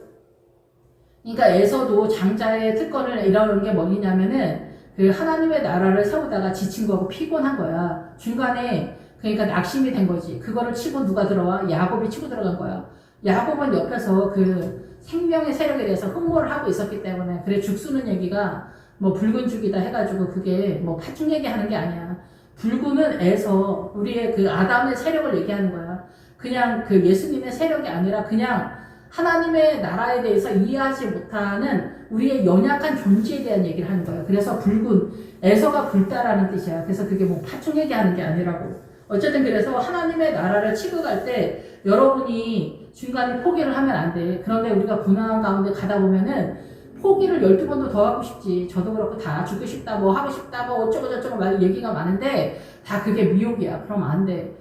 그러니까 에서도 장자의 특권을 이런 게 뭐냐면은 그 하나님의 나라를 세우다가 지친 거고 피곤한 거야. 중간에 그러니까 낙심이 된 거지. 그거를 치고 누가 들어와? 야곱이 치고 들어간 거야. 야곱은 옆에서 그 생명의 세력에 대해서 흥모를 하고 있었기 때문에 그래 죽수는 얘기가 뭐 붉은 죽이다 해가지고 그게 뭐 파충 얘기하는 게 아니야. 붉은은 에서 우리의 그 아담의 세력을 얘기하는 거야. 그냥 그 예수님의 세력이 아니라 그냥 하나님의 나라에 대해서 이해하지 못하는 우리의 연약한 존재에 대한 얘기를 하는 거예요. 그래서 붉은, 에서가 붉다라는 뜻이야. 그래서 그게 뭐 파충 얘기하는 게 아니라고. 어쨌든 그래서 하나님의 나라를 취급할 때 여러분이 중간에 포기를 하면 안 돼. 그런데 우리가 고난 가운데 가다 보면은 포기를 12번도 더 하고 싶지. 저도 그렇고 다 죽고 싶다, 뭐 하고 싶다, 뭐 어쩌고 저쩌고 막 얘기가 많은데 다 그게 미혹이야. 그럼 안 돼.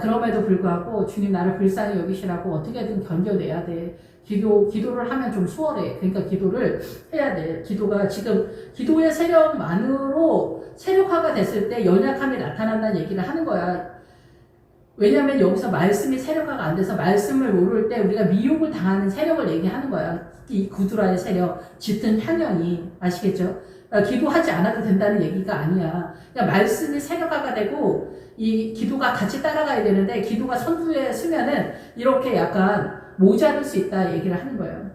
그럼에도 불구하고 주님 나를 불쌍히 여기시라고 어떻게든 견뎌내야 돼. 기도를 하면 좀 수월해. 그러니까 기도를 해야 돼. 기도가 지금 기도의 세력만으로 세력화가 됐을 때 연약함이 나타난다는 얘기를 하는 거야. 왜냐하면 여기서 말씀이 세력화가 안 돼서 말씀을 모를 때 우리가 미혹을 당하는 세력을 얘기하는 거야. 이 구두라의 세력, 짙은 향연이. 아시겠죠? 기도하지 않아도 된다는 얘기가 아니야. 그냥 말씀이 세력화가 되고 이 기도가 같이 따라가야 되는데 기도가 선두에 서면은 이렇게 약간 모자랄 수 있다 얘기를 하는 거예요.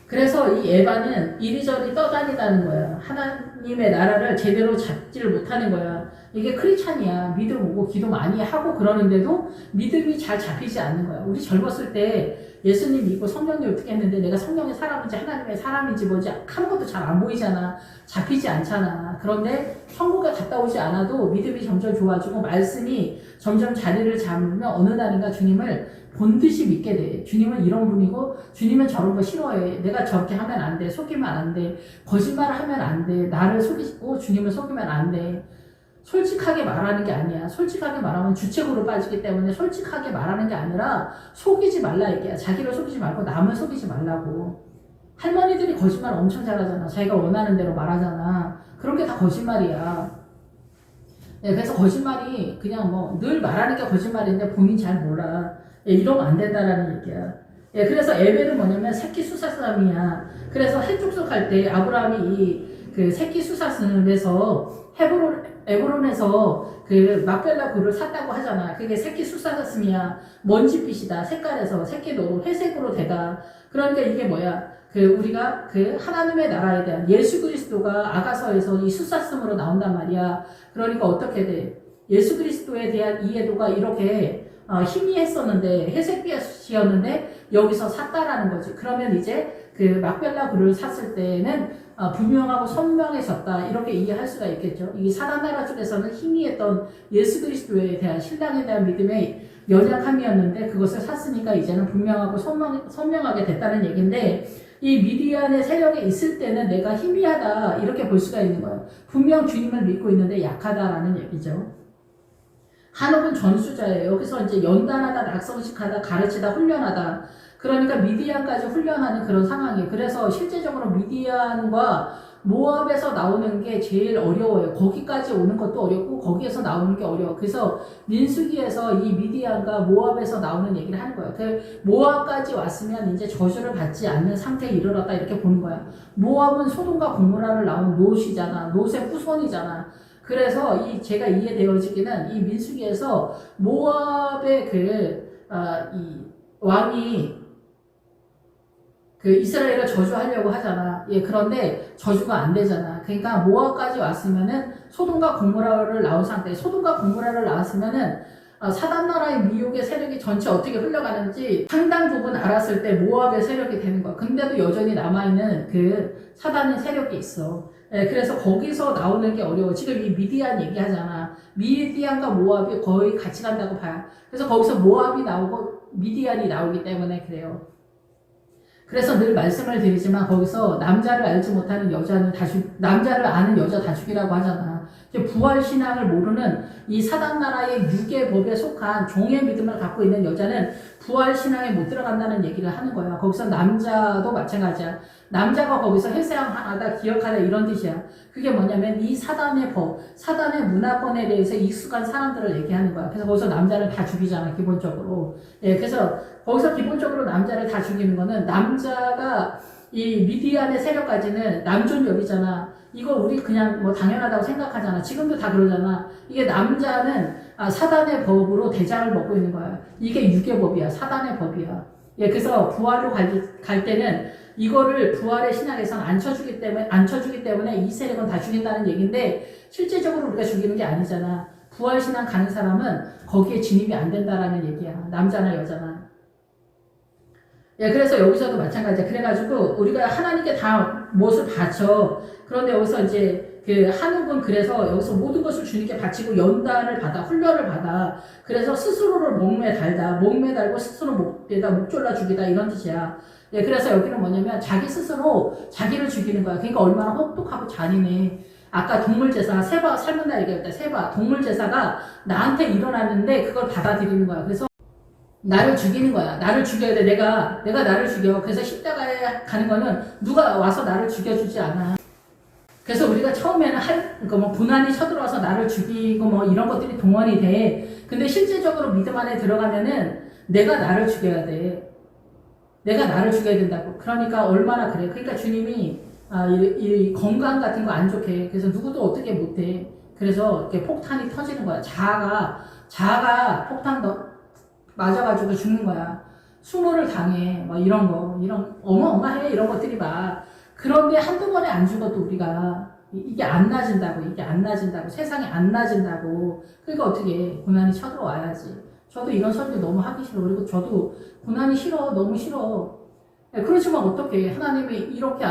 그래서 이 에바는 이리저리 떠다니다는 거야. 하나님의 나라를 제대로 잡지를 못하는 거야. 이게 크리스찬이야. 믿음 오고 기도 많이 하고 그러는데도 믿음이 잘 잡히지 않는 거야. 우리 젊었을 때 예수님 믿고 성령님 어떻게 했는데 내가 성령의 사람인지 하나님의 사람인지 뭐지 아무것도 잘 안 보이잖아. 잡히지 않잖아. 그런데 천국에 갔다 오지 않아도 믿음이 점점 좋아지고 말씀이 점점 자리를 잡으면 어느 날인가 주님을 본듯이 믿게 돼. 주님은 이런 분이고 주님은 저런 거 싫어해. 내가 저렇게 하면 안 돼. 속이면 안 돼. 거짓말을 하면 안 돼. 나를 속이고 주님을 속이면 안 돼. 솔직하게 말하는 게 아니야. 솔직하게 말하면 주책으로 빠지기 때문에 솔직하게 말하는 게 아니라 속이지 말라 얘기야. 자기를 속이지 말고 남을 속이지 말라고. 할머니들이 거짓말 엄청 잘하잖아. 자기가 원하는 대로 말하잖아. 그런 게 다 거짓말이야. 네, 그래서 거짓말이 그냥 뭐 늘 말하는 게 거짓말인데 본인 잘 몰라. 이러면 안 된다라는 얘기야. 예, 그래서 에벨은 뭐냐면 새끼 수사삼이야. 그래서 해족속할 때 아브라함이 그 새끼 수사슴에서 에브론에서 그 막벨라 굴을 샀다고 하잖아. 그게 새끼 수사슴이야. 먼지빛이다. 색깔에서 새끼도 회색으로 되다. 그러니까 이게 뭐야? 우리가 하나님의 나라에 대한 예수 그리스도가 아가서에서 이 수사슴으로 나온단 말이야. 그러니까 어떻게 돼? 예수 그리스도에 대한 이해도가 이렇게 희미했었는데 회색빛이었는데 여기서 샀다라는 거지. 그러면 이제 막벨라 굴을 샀을 때는 분명하고 선명해졌다 이렇게 이해할 수가 있겠죠. 이 사단 나라 쪽에서는 희미했던 예수 그리스도에 대한 신랑에 대한 믿음의 연약함이었는데 그것을 샀으니까 이제는 분명하고 선명하게 됐다는 얘기인데 이 미디안의 세력에 있을 때는 내가 희미하다 이렇게 볼 수가 있는 거예요. 분명 주님을 믿고 있는데 약하다라는 얘기죠. 한옥은 전수자예요. 여기서 이제 연단하다, 낙성식하다, 가르치다, 훈련하다. 그러니까 미디안까지 훈련하는 그런 상황이에요. 그래서 실제적으로 미디안과 모압에서 나오는 게 제일 어려워요. 거기까지 오는 것도 어렵고 거기에서 나오는 게 어려워. 그래서 민수기에서 이 미디안과 모압에서 나오는 얘기를 하는 거예요. 그 모압까지 왔으면 이제 저주를 받지 않는 상태에 이르렀다 이렇게 보는 거야. 모압은 소돔과 고모라를 나온 롯이잖아. 롯의 후손이잖아. 그래서 제가 이해되어지기는 이 민수기에서 모압의 이 왕이 그 이스라엘을 저주하려고 하잖아. 예, 그런데 저주가 안 되잖아. 그러니까 모압까지 왔으면은 소돔과 고모라를 나온 상태. 소돔과 고모라를 나왔으면은 사단 나라의 미혹의 세력이 전체 어떻게 흘러가는지 상당 부분 알았을 때 모압의 세력이 되는 거야. 근데도 여전히 남아있는 그 사단의 세력이 있어. 예, 그래서 거기서 나오는 게 어려워. 지금 이 미디안 얘기하잖아. 미디안과 모압이 거의 같이 간다고 봐요. 그래서 거기서 모압이 나오고 미디안이 나오기 때문에 그래요. 그래서 늘 말씀을 드리지만 거기서 남자를 알지 못하는 여자는 남자를 아는 여자 다 죽이라고 하잖아. 부활신앙을 모르는 이 사단나라의 육의 법에 속한 종의 믿음을 갖고 있는 여자는 부활신앙에 못 들어간다는 얘기를 하는 거야. 거기서 남자도 마찬가지야. 남자가 거기서 해세하다 기억하다 이런 뜻이야. 그게 뭐냐면 이 사단의 법, 사단의 문화권에 대해서 익숙한 사람들을 얘기하는 거야. 그래서 거기서 남자를 다 죽이잖아, 기본적으로. 예, 그래서 거기서 기본적으로 남자를 다 죽이는 거는 남자가 이 미디안의 세력까지는 남존여비잖아. 이거 우리 그냥 뭐 당연하다고 생각하잖아. 지금도 다 그러잖아. 이게 남자는 사단의 법으로 대장을 먹고 있는 거야. 이게 육의 법이야. 사단의 법이야. 예, 그래서 부활로 갈 때는 이거를 부활의 신학에서는 안 쳐주기 때문에 이 세력은 다 죽인다는 얘기인데 실제적으로 우리가 죽이는 게 아니잖아. 부활 신앙 가는 사람은 거기에 진입이 안 된다라는 얘기야. 남자나 여자나. 예, 그래서 여기서도 마찬가지야. 그래가지고 우리가 하나님께 다 무엇을 바쳐. 그런데 여기서 이제 그 한옥은 그래서 여기서 모든 것을 주님께 바치고 연단을 받아, 훈련을 받아. 그래서 스스로를 목매 달고 스스로 목에다 목 졸라 죽이다 이런 뜻이야. 예, 그래서 여기는 뭐냐면 자기 스스로 자기를 죽이는 거야. 그러니까 얼마나 혹독하고 잔인해. 아까 동물제사, 삶은다 얘기할 때 동물제사가 나한테 일어났는데 그걸 받아들이는 거야. 그래서 나를 죽이는 거야. 나를 죽여야 돼. 내가 나를 죽여. 그래서 십자가에 가는 거는 누가 와서 나를 죽여주지 않아. 그래서 우리가 처음에는 고난이 쳐들어와서 나를 죽이고 뭐 이런 것들이 동원이 돼. 근데 실제적으로 믿음 안에 들어가면은 내가 나를 죽여야 돼. 내가 나를 죽여야 된다고. 그러니까 얼마나 그래. 그러니까 주님이 이 건강 같은 거 안 좋게. 그래서 누구도 어떻게 못해. 그래서 이렇게 폭탄이 터지는 거야. 자아가 폭탄 맞아가지고 죽는 거야. 수모를 당해. 뭐 이런 어마어마해. 이런 것들이 막. 그런데 한두 번에 안 죽어도 우리가 이게 안 나아진다고. 세상이 안 나아진다고. 그러니까 어떻게 고난이 쳐들어와야지. 저도 이런 설교 너무 하기 싫어. 그리고 저도 고난이 싫어. 너무 싫어. 그렇지만 어떻게 하나님이 이렇게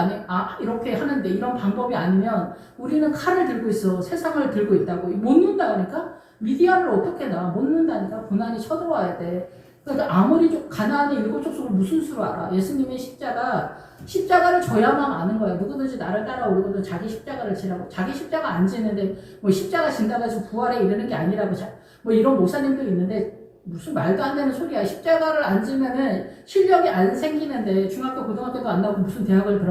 이렇게 하는데 이런 방법이 아니면 우리는 칼을 들고 있어. 세상을 들고 있다고. 못 는다니까? 미디안을 어떻게 놔? 못 는다니까? 고난이 쳐들어와야 돼. 그러니까 아무리 가나안의 7 족속을 무슨 수로 알아? 예수님의 십자가를 져야만 아는 거야. 누구든지 나를 따라오거든 자기 십자가를 지라고. 자기 십자가 안 지는데 뭐 십자가 진다고 해서 부활에 이르는 게 아니라고. 뭐 이런 목사님도 있는데 무슨 말도 안 되는 소리야. 십자가를 안 지면은 실력이 안 생기는데 중학교 고등학교도 안 나오고 무슨 대학을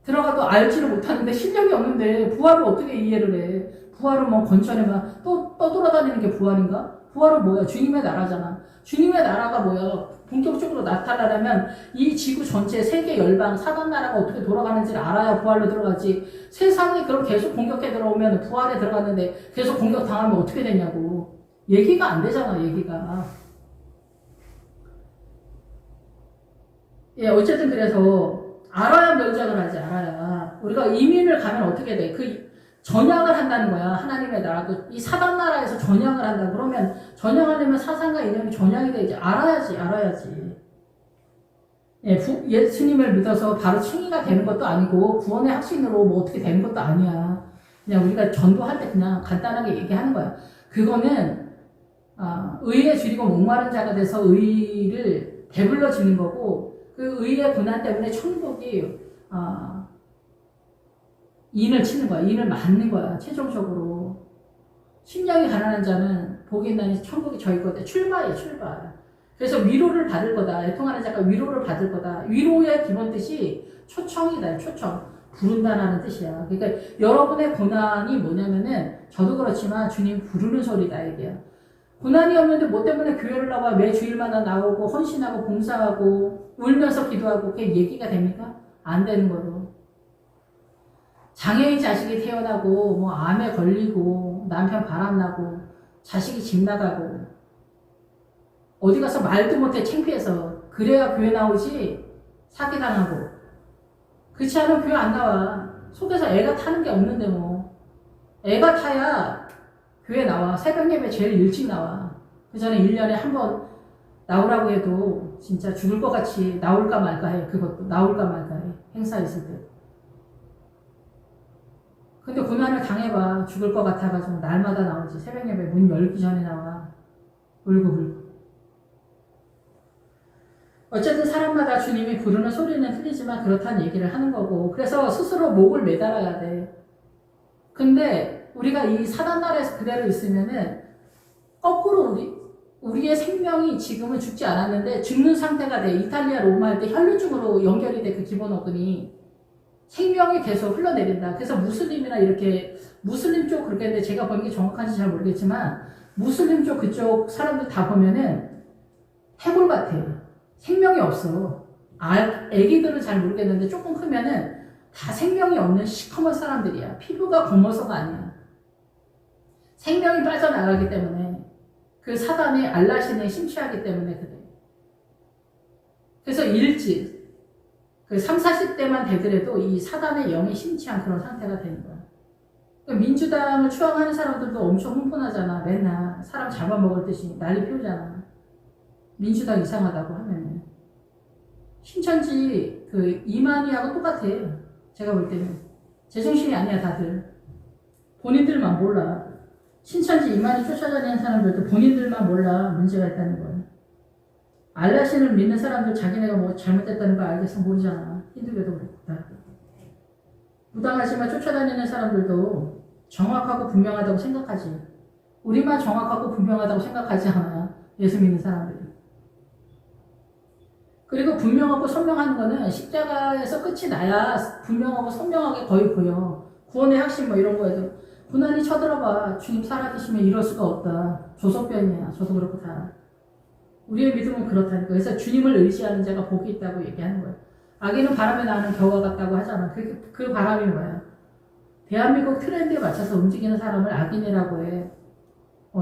들어가도 알지를 못하는데 실력이 없는데 부활을 어떻게 이해를 해. 부활은 뭐 건천에만 떠돌아다니는 게 부활인가? 부활은 뭐야? 주님의 나라잖아. 주님의 나라가 뭐야? 본격적으로 나타나려면 이 지구 전체 세계 열방 사단 나라가 어떻게 돌아가는지를 알아야 부활로 들어가지. 세상이 그럼 계속 공격해 들어오면 부활에 들어갔는데 계속 공격 당하면 어떻게 되냐고. 얘기가 안 되잖아. 얘기가. 예, 어쨌든 그래서 알아야 면장을 하지. 알아야. 우리가 이민을 가면 어떻게 돼? 전향을 한다는 거야. 하나님의 나라도 이 사단 나라에서 전향을 한다. 그러면 전향하려면 사상과 이념이 전향이 되지. 알아야지. 예, 예수님을 믿어서 바로 칭의가 되는 것도 아니고 구원의 확신으로 뭐 어떻게 되는 것도 아니야. 그냥 우리가 전도할 때 그냥 간단하게 얘기하는 거야. 그거는 의에 줄이고 목마른 자가 돼서 의를 배불러 주는 거고 그 의의 고난 때문에 천국이 인을 치는 거야. 인을 맞는 거야. 최종적으로. 심령이 가난한 자는 복이 있나니 천국이 저희 거다. 출발. 그래서 위로를 받을 거다. 애통하는 자가 위로를 받을 거다. 위로의 기본 뜻이 초청이다. 초청. 부른다는 뜻이야. 그러니까 여러분의 고난이 뭐냐면은 저도 그렇지만 주님 부르는 소리다 이게야. 고난이 없는데 뭐 때문에 교회를 나와 매 주일마다 나오고 헌신하고 봉사하고 울면서 기도하고 그게 얘기가 됩니까? 안 되는 거로. 장애인 자식이 태어나고 뭐 암에 걸리고 남편 바람나고 자식이 집 나가고 어디 가서 말도 못해 창피해서 그래야 교회 나오지 사기당하고 그렇지 않으면 교회 안 나와. 속에서 애가 타는 게 없는데 뭐 애가 타야 교회 나와. 새벽 예배 제일 일찍 나와. 그 전에 1년에 한 번 나오라고 해도 진짜 죽을 것 같이 나올까 말까 해. 그것도 나올까 말까 해. 행사 있을 때. 근데 고난을 당해봐. 죽을 것 같아가지고 날마다 나오지. 새벽 예배 문 열기 전에 나와. 울고불고. 어쨌든 사람마다 주님이 부르는 소리는 틀리지만 그렇다는 얘기를 하는 거고 그래서 스스로 목을 매달아야 돼. 근데 우리가 이 사단 나라에서 그대로 있으면은 거꾸로 우리의 생명이 지금은 죽지 않았는데 죽는 상태가 돼. 이탈리아 로마 할 때 혈루증으로 연결이 돼. 그 기본 어근이 생명이 계속 흘러내린다. 그래서 무슬림이나 이렇게 무슬림 쪽 그렇게 했는데 제가 본 게 정확한지 잘 모르겠지만 무슬림 쪽 그쪽 사람들 다 보면은 해골 같아. 생명이 없어. 애기들은 잘 모르겠는데 조금 크면은 다 생명이 없는 시커먼 사람들이야. 피부가 검어서가 아니야. 생명이 빠져나가기 때문에 그 사단의 알라신에 심취하기 때문에 그래. 그래서 일찍 그 30, 40대만 되더라도 이 사단의 영이 심취한 그런 상태가 되는 거야. 그러니까 민주당을 추앙하는 사람들도 엄청 흥분하잖아. 맨날 사람 잡아먹을 듯이 난리 피우잖아. 민주당 이상하다고 하면은. 신천지 그 이만희하고 똑같아. 제가 볼 때는. 제정신이 아니야 다들. 본인들만 몰라. 신천지 이만희 쫓아다니는 사람들도 본인들만 몰라 문제가 있다는 거야. 알라신을 믿는 사람들 자기네가 뭐 잘못됐다는 걸 알겠어 모르잖아. 힌두교도 그렇고 다. 무당하지만 쫓아다니는 사람들도 정확하고 분명하다고 생각하지. 우리만 정확하고 분명하다고 생각하지 않아. 예수 믿는 사람들이. 그리고 분명하고 선명한 거는 십자가에서 끝이 나야 분명하고 선명하게 거의 보여. 구원의 핵심 뭐 이런 거에도 고난이 쳐들어봐. 주님 살아계시면 이럴 수가 없다. 조석변이야. 저도 그렇고 다. 우리의 믿음은 그렇다니까. 그래서 주님을 의지하는 자가 복이 있다고 얘기하는 거야. 아기는 바람에 나는 겨와 같다고 하잖아. 그 바람이 뭐야? 대한민국 트렌드에 맞춰서 움직이는 사람을 악인이라고 해.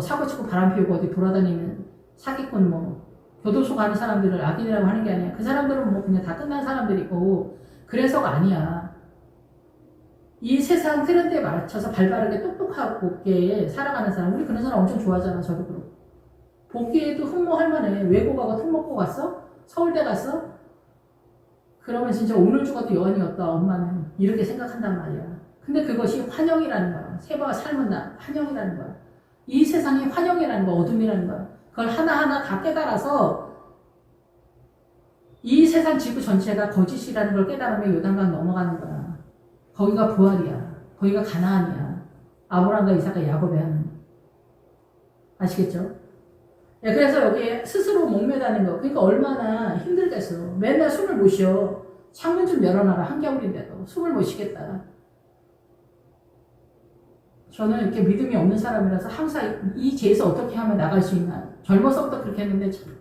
사고치고 바람 피우고 어디 돌아다니는 사기꾼 뭐 교도소 가는 사람들을 악인이라고 하는 게 아니야. 그 사람들은 뭐 그냥 다 끝난 사람들이고 그래서가 아니야. 이 세상 트렌드에 맞춰서 발바르게 똑똑하게 살아가는 사람, 우리 그런 사람 엄청 좋아하잖아. 저도 그렇고. 보기에도 흠모할 만해. 외고 가고 특 먹고 갔어? 서울대 갔어? 그러면 진짜 오늘 죽어도 여한이었다. 엄마는 이렇게 생각한단 말이야. 근데 그것이 환영이라는 거야. 세바가 삶은 나 환영이라는 거야. 이 세상이 환영이라는 거야. 어둠이라는 거야. 그걸 하나하나 다 깨달아서 이 세상 지구 전체가 거짓이라는 걸 깨달으면 요단강 넘어가는 거야. 거기가 부활이야. 거기가 가나안이야. 아브라함과 이삭과 야곱의 하는. 아시겠죠? 예, 그래서 여기에 스스로 목매다는 거. 그러니까 얼마나 힘들겠어. 맨날 숨을 못 쉬어. 창문 좀 열어놔라. 한겨울인데도. 숨을 못 쉬겠다. 저는 이렇게 믿음이 없는 사람이라서 항상 이 죄에서 어떻게 하면 나갈 수 있나. 젊어서부터 그렇게 했는데 참.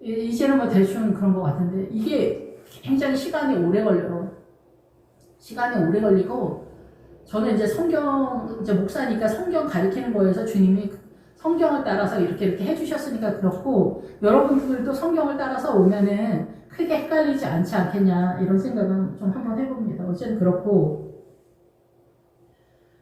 이제는 뭐 대충 그런 것 같은데 이게 굉장히 시간이 오래 걸려요. 시간이 오래 걸리고 저는 이제 성경, 이제 목사니까 성경 가르치는 거에서 주님이 성경을 따라서 이렇게 해주셨으니까 그렇고 여러분들도 성경을 따라서 오면은 크게 헷갈리지 않지 않겠냐 이런 생각은 좀 한번 해봅니다. 어쨌든 그렇고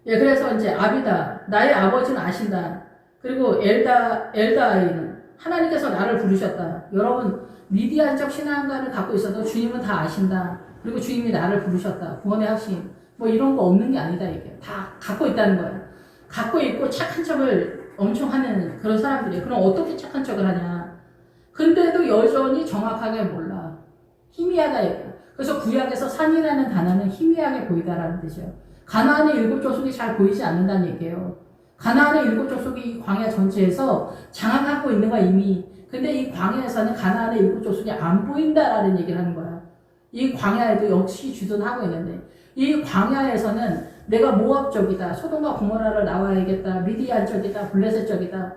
예, 그래서 이제 아비다 나의 아버지는 아신다. 그리고 엘다아이는 하나님께서 나를 부르셨다. 여러분 미디안적 신앙관을 갖고 있어도 주님은 다 아신다. 그리고 주님이 나를 부르셨다. 구원의 핵심 뭐 이런 거 없는 게 아니다 이게 다 갖고 있다는 거야. 갖고 있고 착한 척을 엄청 하는 그런 사람들이에요. 그럼 어떻게 착한 척을 하냐? 근데도 여전히 정확하게 몰라. 희미하다 이거야. 그래서 구약에서 산이라는 단어는 희미하게 보이다라는 뜻이에요. 가나안의 7족속이 잘 보이지 않는다는 얘기예요. 가나안의 7족속이 이 광야 전체에서 장악하고 있는 거야 이미. 근데 이 광야에서는 가나안의 7족속이 안 보인다라는 얘기를 하는 거야. 이 광야에도 역시 주둔하고 있는데 이 광야에서는 내가 모압 쪽이다, 소돔과 고모라를 나와야겠다, 미디안 쪽이다, 블레셋 쪽이다,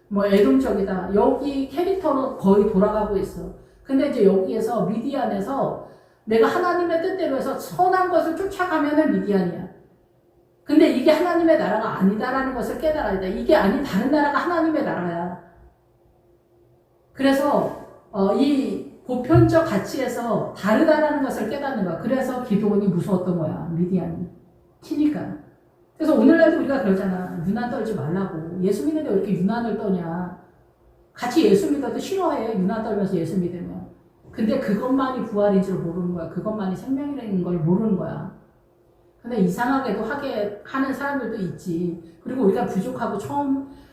뭐 에돔 쪽이다, 여기 캐릭터로 거의 돌아가고 있어. 근데 이제 여기에서 미디안에서 내가 하나님의 뜻대로 해서 선한 것을 쫓아가면은 미디안이야. 근데 이게 하나님의 나라가 아니다라는 것을 깨달아야 돼. 이게 아닌 다른 나라가 하나님의 나라야. 그래서 이 보편적 가치에서 다르다라는 것을 깨닫는 거야. 그래서 기드온이 무서웠던 거야. 미디안이. 키니까. 그래서 오늘날도 우리가 그러잖아. 유난 떨지 말라고. 예수 믿는데 왜 이렇게 유난을 떠냐. 같이 예수 믿어도 싫어해. 유난 떨면서 예수 믿으면. 근데 그것만이 부활인 줄 모르는 거야. 그것만이 생명이라는 걸 모르는 거야. 근데 이상하게도 하는 사람들도 있지. 그리고 우리가 부족하고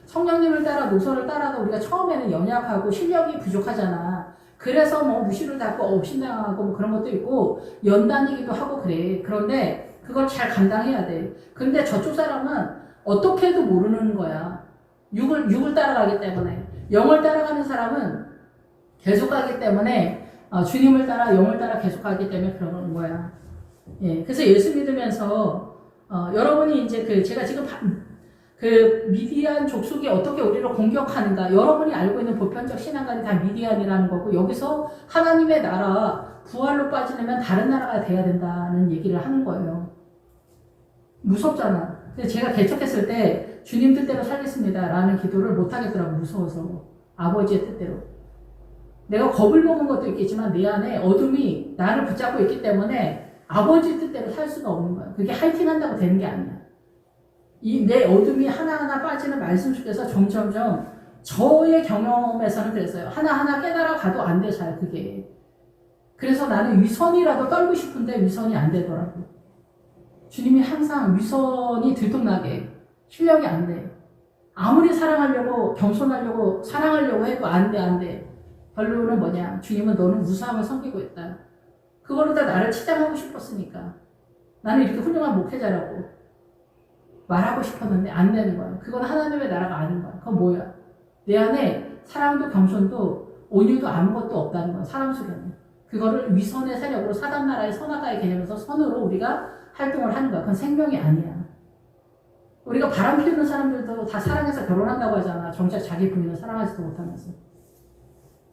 성령님을 따라 노선을 따라도 우리가 처음에는 연약하고 실력이 부족하잖아. 그래서 뭐 무시를 받고 업신당하고 뭐 그런 것도 있고 연단이기도 하고 그래. 그런데 그걸 잘 감당해야 돼. 근데 저쪽 사람은 어떻게 해도 모르는 거야. 육을 따라가기 때문에. 영을 따라가는 사람은 계속 가기 때문에 주님을 따라 영을 따라 계속 가기 때문에 그런 거야. 예, 그래서 예수 믿으면서 여러분이 이제 제가 지금 미디안 족속이 어떻게 우리를 공격하는가 여러분이 알고 있는 보편적 신앙관이 다 미디안이라는 거고 여기서 하나님의 나라 부활로 빠지려면 다른 나라가 돼야 된다는 얘기를 하는 거예요. 무섭잖아. 근데 제가 개척했을 때 주님 뜻대로 살겠습니다 라는 기도를 못 하겠더라고. 무서워서. 아버지의 뜻대로. 내가 겁을 먹은 것도 있겠지만 내 안에 어둠이 나를 붙잡고 있기 때문에 아버지 뜻대로 살 수가 없는 거야. 그게 화이팅한다고 되는 게 아니야. 내 어둠이 하나하나 빠지는 말씀 속에서 점점점 저의 경험에서는 그랬어요. 하나하나 깨달아 가도 안 돼, 잘 그게. 그래서 나는 위선이라도 떨고 싶은데 위선이 안 되더라고. 주님이 항상 위선이 들통나게 실력이 안 돼. 아무리 사랑하려고 겸손하려고 사랑하려고 해도 안 돼. 결론은 뭐냐? 주님은 너는 무사함을 섬기고 있다. 그거로 다 나를 치장하고 싶었으니까. 나는 이렇게 훌륭한 목회자라고 말하고 싶었는데 안 되는 거야. 그건 하나님의 나라가 아닌 거야. 그건 뭐야? 내 안에 사랑도 겸손도 온유도 아무것도 없다는 거야. 사람 속에는. 그거를 위선의 세력으로 사단 나라의 선악과의 개념에서 선으로 우리가 활동을 하는 거야. 그건 생명이 아니야. 우리가 바람 피우는 사람들도 다 사랑해서 결혼한다고 하잖아. 정작 자기 부인을 사랑하지도 못하면서.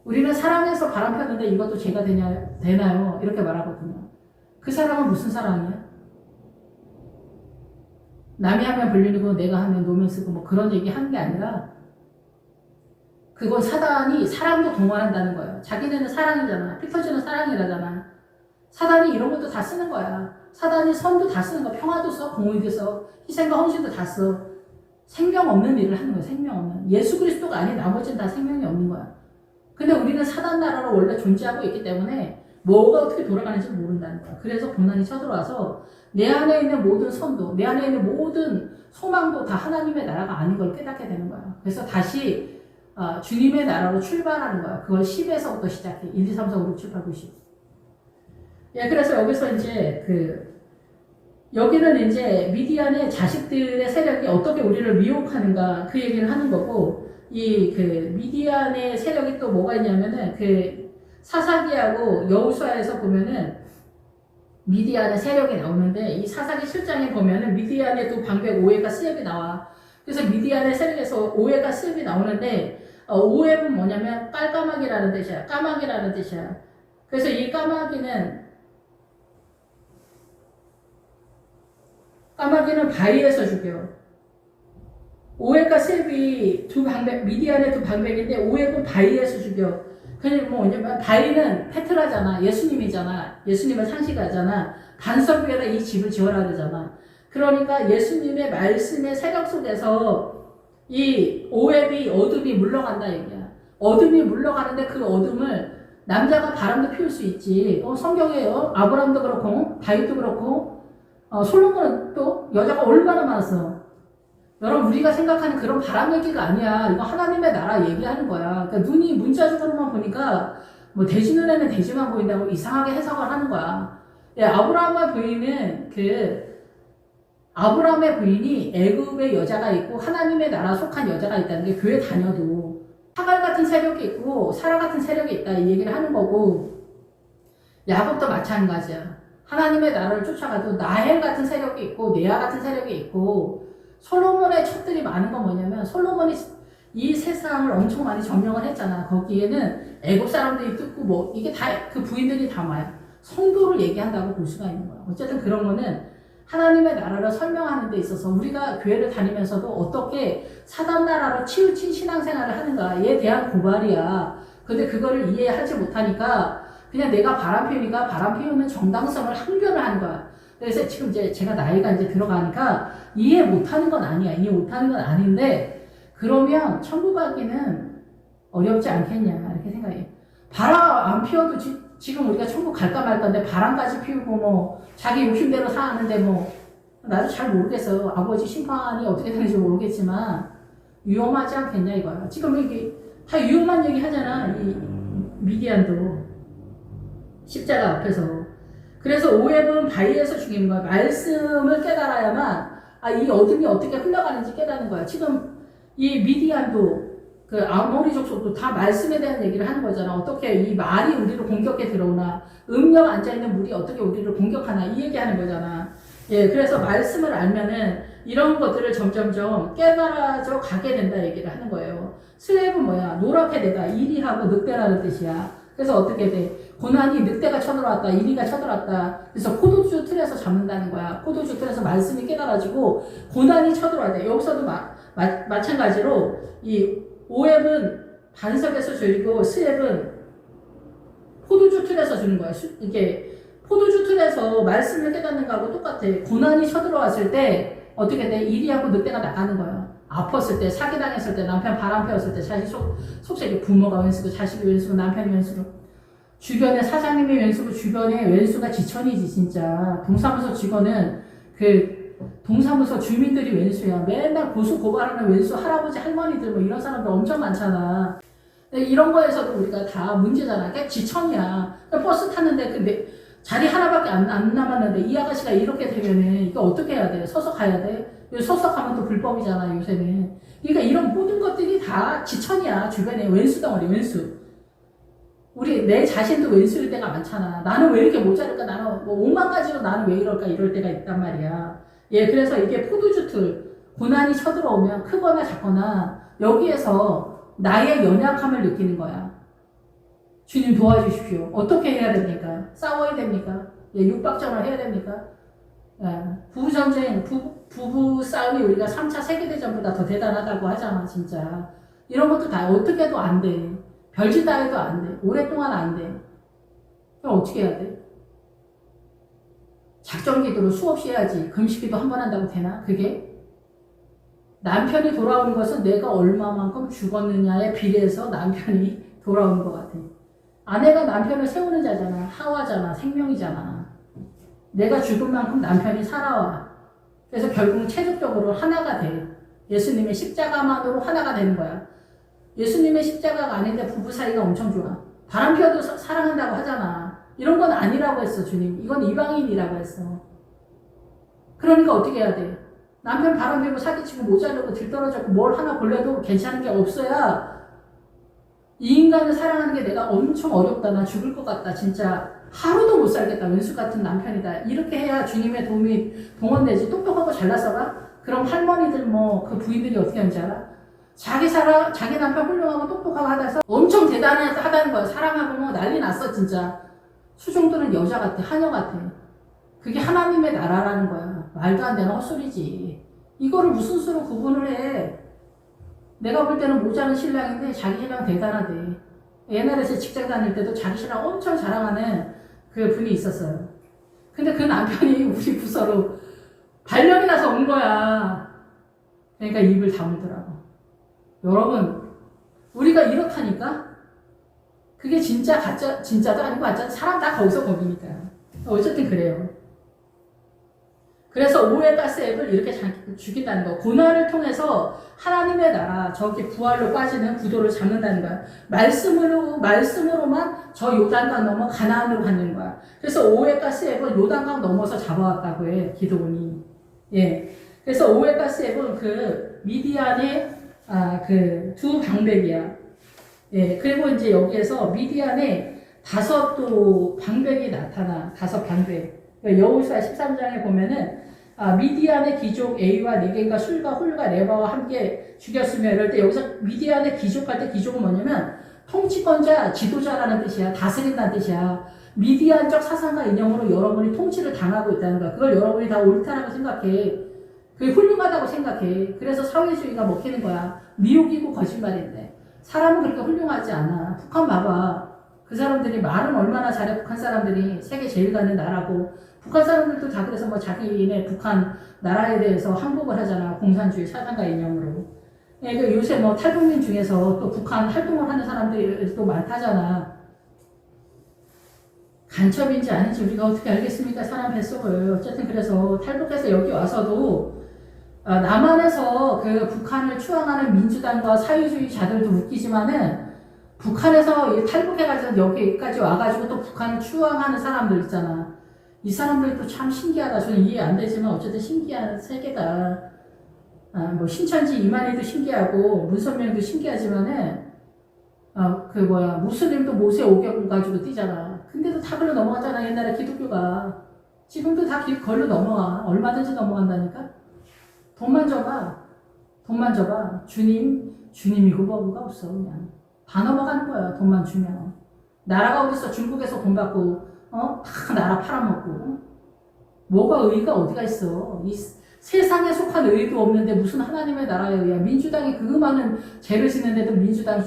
우리는 사랑해서 바람 폈는데 이것도 죄가 되나요? 이렇게 말하거든요. 그 사랑은 무슨 사랑이야? 남이 하면 불륜이고 내가 하면 노면 쓰고 뭐 그런 얘기 하는 게 아니라 그건 사단이 사랑도 동원한다는 거예요. 자기네는 사랑이잖아. 피 터지는 사랑이라잖아. 사단이 이런 것도 다 쓰는 거야. 사단이 선도 다 쓰는 거야. 평화도 써, 공의도 써, 희생과 헌신도 다 써. 생명 없는 일을 하는 거야. 생명 없는. 예수 그리스도가 아닌 나머지는 다 생명이 없는 거야. 근데 우리는 사단 나라로 원래 존재하고 있기 때문에 뭐가 어떻게 돌아가는지 모른다는 거야. 그래서 고난이 쳐들어와서 내 안에 있는 모든 선도, 내 안에 있는 모든 소망도 다 하나님의 나라가 아닌 걸 깨닫게 되는 거야. 그래서 다시 주님의 나라로 출발하는 거야. 그걸 10에서부터 시작해. 1, 2, 3, 4, 5, 6, 7, 8, 9, 10. 예, 그래서 여기서 이제 여기는 이제 미디안의 자식들의 세력이 어떻게 우리를 미혹하는가 그 얘기를 하는 거고, 미디안의 세력이 또 뭐가 있냐면은 사사기하고 여호수아에서 보면은 미디안의 세력이 나오는데 이 사사기 7장에 보면은 미디안의 두 방백 오해가 스엡이 나와. 그래서 미디안의 세력에서 오해가 스엡이 나오는데 오해는 뭐냐면 깔까마귀라는 뜻이야. 까마귀라는 뜻이야. 그래서 이 까마귀는 바위에서 죽여. 오해가 스엡이 미디안의 두 방백인데 오해는 바위에서 죽여. 그냥 뭐냐면 바위는 페트라잖아. 예수님이잖아. 예수님을 상식하잖아. 반석 위에다 이 집을 지어라 그러잖아. 그러니까 예수님의 말씀의 세력 속에서 이 오웹이 어둠이 물러간다 얘기야. 어둠이 물러가는데 그 어둠을 남자가 바람도 피울 수 있지. 성경에요. 아브라함도 그렇고 다윗도 그렇고 솔로몬은 또 여자가 얼마나 많았어. 여러분 우리가 생각하는 그런 바람 얘기가 아니야. 이거 하나님의 나라 얘기하는 거야. 그러니까 눈이 문자적으로만 보니까 뭐 돼지 눈에는 돼지만 보인다고 이상하게 해석을 하는 거야. 예, 아브라함의 부인이 애굽의 여자가 있고 하나님의 나라 속한 여자가 있다는 게 교회 다녀도 하갈 같은 세력이 있고 사라 같은 세력이 있다 이 얘기를 하는 거고, 야곱도 마찬가지야. 하나님의 나라를 쫓아가도 나헬 같은 세력이 있고 네아 같은 세력이 있고 솔로몬의 첩들이 많은 건 뭐냐면 솔로몬이 이 세상을 엄청 많이 점령을 했잖아. 거기에는 애국 사람들이 듣고 뭐 이게 다 그 부인들이 담아요. 성도를 얘기한다고 볼 수가 있는 거야. 어쨌든 그런 거는 하나님의 나라를 설명하는 데 있어서 우리가 교회를 다니면서도 어떻게 사단 나라로 치우친 신앙생활을 하는가에 대한 고발이야. 근데 그거를 이해하지 못하니까 그냥 내가 바람 피우는 정당성을 항변을 하는 거야. 그래서 지금 이제 제가 나이가 이제 들어가니까 이해 못하는 건 아니야. 이해 못하는 건 아닌데 그러면 천국 가기는 어렵지 않겠냐 이렇게 생각해. 바람 안 피워도 지금 우리가 천국 갈까 말까인데 바람까지 피우고 뭐 자기 욕심대로 사는데 뭐 나도 잘 모르겠어요. 아버지 심판이 어떻게 되는지 모르겠지만 위험하지 않겠냐 이거야. 지금 이게 다 위험한 얘기 하잖아. 이 미디안도 십자가 앞에서. 그래서 오웹은 바위에서 죽이는 거야. 말씀을 깨달아야만 이 어둠이 어떻게 흘러가는지 깨닫는 거야. 지금 이 미디안도 그 아모리 족속도 다 말씀에 대한 얘기를 하는 거잖아. 어떻게 이 말이 우리를 공격해 들어오나, 음녀 앉아있는 물이 어떻게 우리를 공격하나, 이 얘기하는 거잖아. 예, 그래서 말씀을 알면은 이런 것들을 점점점 깨달아져 가게 된다 얘기를 하는 거예요. 스웹은 뭐야? 노랗게 되다. 이리하고 늑대라는 뜻이야. 그래서 어떻게 돼? 고난이 늑대가 쳐들어왔다. 이리가 쳐들어왔다. 그래서 포도주 틀에서 잡는다는 거야. 포도주 틀에서 말씀이 깨달아지고 고난이 쳐들어왔다. 여기서도 마찬가지로 이 오웹은 반석에서 줄이고 스웹은 포도주 틀에서 주는 거야. 이게 포도주 틀에서 말씀을 깨닫는 거하고 똑같아. 고난이 쳐들어왔을 때 어떻게 돼? 이리하고 늑대가 나가는 거야. 아팠을 때, 사기당했을 때, 남편 바람 피웠을 때, 자식 속색이 부모가 왼수고, 자식이 왼수고, 남편이 왼수고, 주변에 사장님이 왼수고, 주변에 왼수가 지천이지, 진짜. 동사무소 직원은 동사무소 주민들이 왼수야. 맨날 고수 고발하는 왼수 할아버지 할머니들 뭐 이런 사람들 엄청 많잖아. 근데 이런 거에서도 우리가 다 문제잖아. 그냥 지천이야. 버스 탔는데 자리 하나밖에 안 남았는데 이 아가씨가 이렇게 되면은 이거 어떻게 해야 돼? 서서 가야 돼? 서서 가면 또 불법이잖아 요새는. 그러니까 이런 모든 것들이 다 지천이야. 주변에 왼수 덩어리 왼수. 내 자신도 왼수일 때가 많잖아. 나는 왜 이렇게 모자랄까? 나는 뭐 5만 가지로 나는 왜 이럴까? 이럴 때가 있단 말이야. 예, 그래서 이게 포도주틀, 고난이 쳐들어오면 크거나 작거나 여기에서 나의 연약함을 느끼는 거야. 주님 도와주십시오. 어떻게 해야 됩니까? 싸워야 됩니까? 예, 육박전을 해야 됩니까? 예, 부부전쟁, 부부 싸움이 우리가 3차 세계대전보다 더 대단하다고 하잖아, 진짜. 이런 것도 다 어떻게 해도 안 돼. 별짓 다 해도 안 돼. 오랫동안 안 돼. 그럼 어떻게 해야 돼? 작정기도를 수없이 해야지. 금식기도 한 번 한다고 되나? 그게? 남편이 돌아오는 것은 내가 얼마만큼 죽었느냐에 비례해서 남편이 돌아오는 것 같아. 아내가 남편을 세우는 자잖아. 하와잖아. 생명이잖아. 내가 죽은 만큼 남편이 살아와. 그래서 결국 최종적으로 하나가 돼. 예수님의 십자가만으로 하나가 되는 거야. 예수님의 십자가가 아닌데 부부 사이가 엄청 좋아. 바람 피워도 사랑한다고 하잖아. 이런 건 아니라고 했어, 주님. 이건 이방인이라고 했어. 그러니까 어떻게 해야 돼? 남편 바람 피우고 사기치고 모자르고 들떨어졌고 뭘 하나 걸려도 괜찮은 게 없어야 이 인간을 사랑하는 게 내가 엄청 어렵다. 나 죽을 것 같다. 진짜 하루도 못 살겠다. 왼수 같은 남편이다. 이렇게 해야 주님의 도움이 동원되지. 똑똑하고 잘났어가? 그럼 할머니들 그 부인들이 어떻게 하는지 알아? 자기 남편 훌륭하고 똑똑하고 하다서 엄청 대단하다는 거야. 사랑하고 난리 났어, 진짜. 수종들은 여자 같아. 하녀 같아. 그게 하나님의 나라라는 거야. 말도 안 되는 헛소리지. 이거를 무슨 수로 구분을 해? 내가 볼 때는 모자는 신랑인데 자기 신랑 대단하대. 옛날에 제 직장 다닐 때도 자기 신랑 엄청 자랑하는 그 분이 있었어요. 근데 그 남편이 우리 부서로 발령이 나서 온 거야. 그러니까 입을 다물더라고. 여러분, 우리가 이렇다니까? 그게 진짜 가짜, 진짜도 아니고 가짜도 사람 다 거기서 거기니까. 어쨌든 그래요. 그래서 오해 가스앱을 이렇게 죽인다는 거. 고난을 통해서 하나님의 나라, 저기 부활로 빠지는 구도를 잡는다는 거야. 말씀으로만 저 요단강 넘어 가나안으로 가는 거야. 그래서 오해 가스앱은 요단강 넘어서 잡아왔다고 해, 기도원이. 예. 그래서 오해 가스앱은 그 미디안의 그 두 방백이야. 예. 그리고 이제 여기에서 미디안의 다섯 또 방백이 나타나. 다섯 방백. 그러니까 여호수아 13장에 보면은 미디안의 귀족 A와 네겐과 술과 홀과 레바와 함께 죽였으며 이럴 때 여기서 미디안의 귀족 할 때 귀족은 뭐냐면 통치권자, 지도자라는 뜻이야. 다스린다는 뜻이야. 미디안적 사상과 이념으로 여러분이 통치를 당하고 있다는 거야. 그걸 여러분이 다 옳다라고 생각해. 그게 훌륭하다고 생각해. 그래서 사회주의가 먹히는 거야. 미혹이고 거짓말인데. 사람은 그렇게 훌륭하지 않아. 북한 봐봐. 그 사람들이 말은 얼마나 잘해. 북한 사람들이 세계 제일 가는 나라고. 북한 사람들도 다 그래서 뭐 자기네 북한 나라에 대해서 항복을 하잖아. 공산주의 사상과 이념으로. 그러니까 요새 뭐 탈북민 중에서 또 북한 활동을 하는 사람들이 또 많다잖아. 간첩인지 아닌지 우리가 어떻게 알겠습니까? 사람 뱃속을. 어쨌든 그래서 탈북해서 여기 와서도 남한에서 그 북한을 추앙하는 민주당과 사회주의자들도 웃기지만은 북한에서 탈북해가지고 여기까지 와가지고 또 북한을 추앙하는 사람들 있잖아. 이 사람들도 참 신기하다. 저는 이해 안 되지만 어쨌든 신기한 세계다. 뭐 신천지 이만희도 신기하고 문선명도 신기하지만은 무슬림도 모세 오경 가지고 뛰잖아. 근데도 다 걸로 넘어갔잖아. 옛날에 기독교가. 지금도 다 걸로 넘어가. 얼마든지 넘어간다니까. 돈만 줘봐. 주님이고 뭐가 없어. 그냥 다 넘어가는 거야. 돈만 주면. 나라가 어딨어. 중국에서 돈 받고 다 나라 팔아먹고. 뭐가 의의가 어디가 있어. 이 세상에 속한 의의도 없는데 무슨 하나님의 나라에 의해. 민주당이 그 많은 죄를 짓는데도 민주당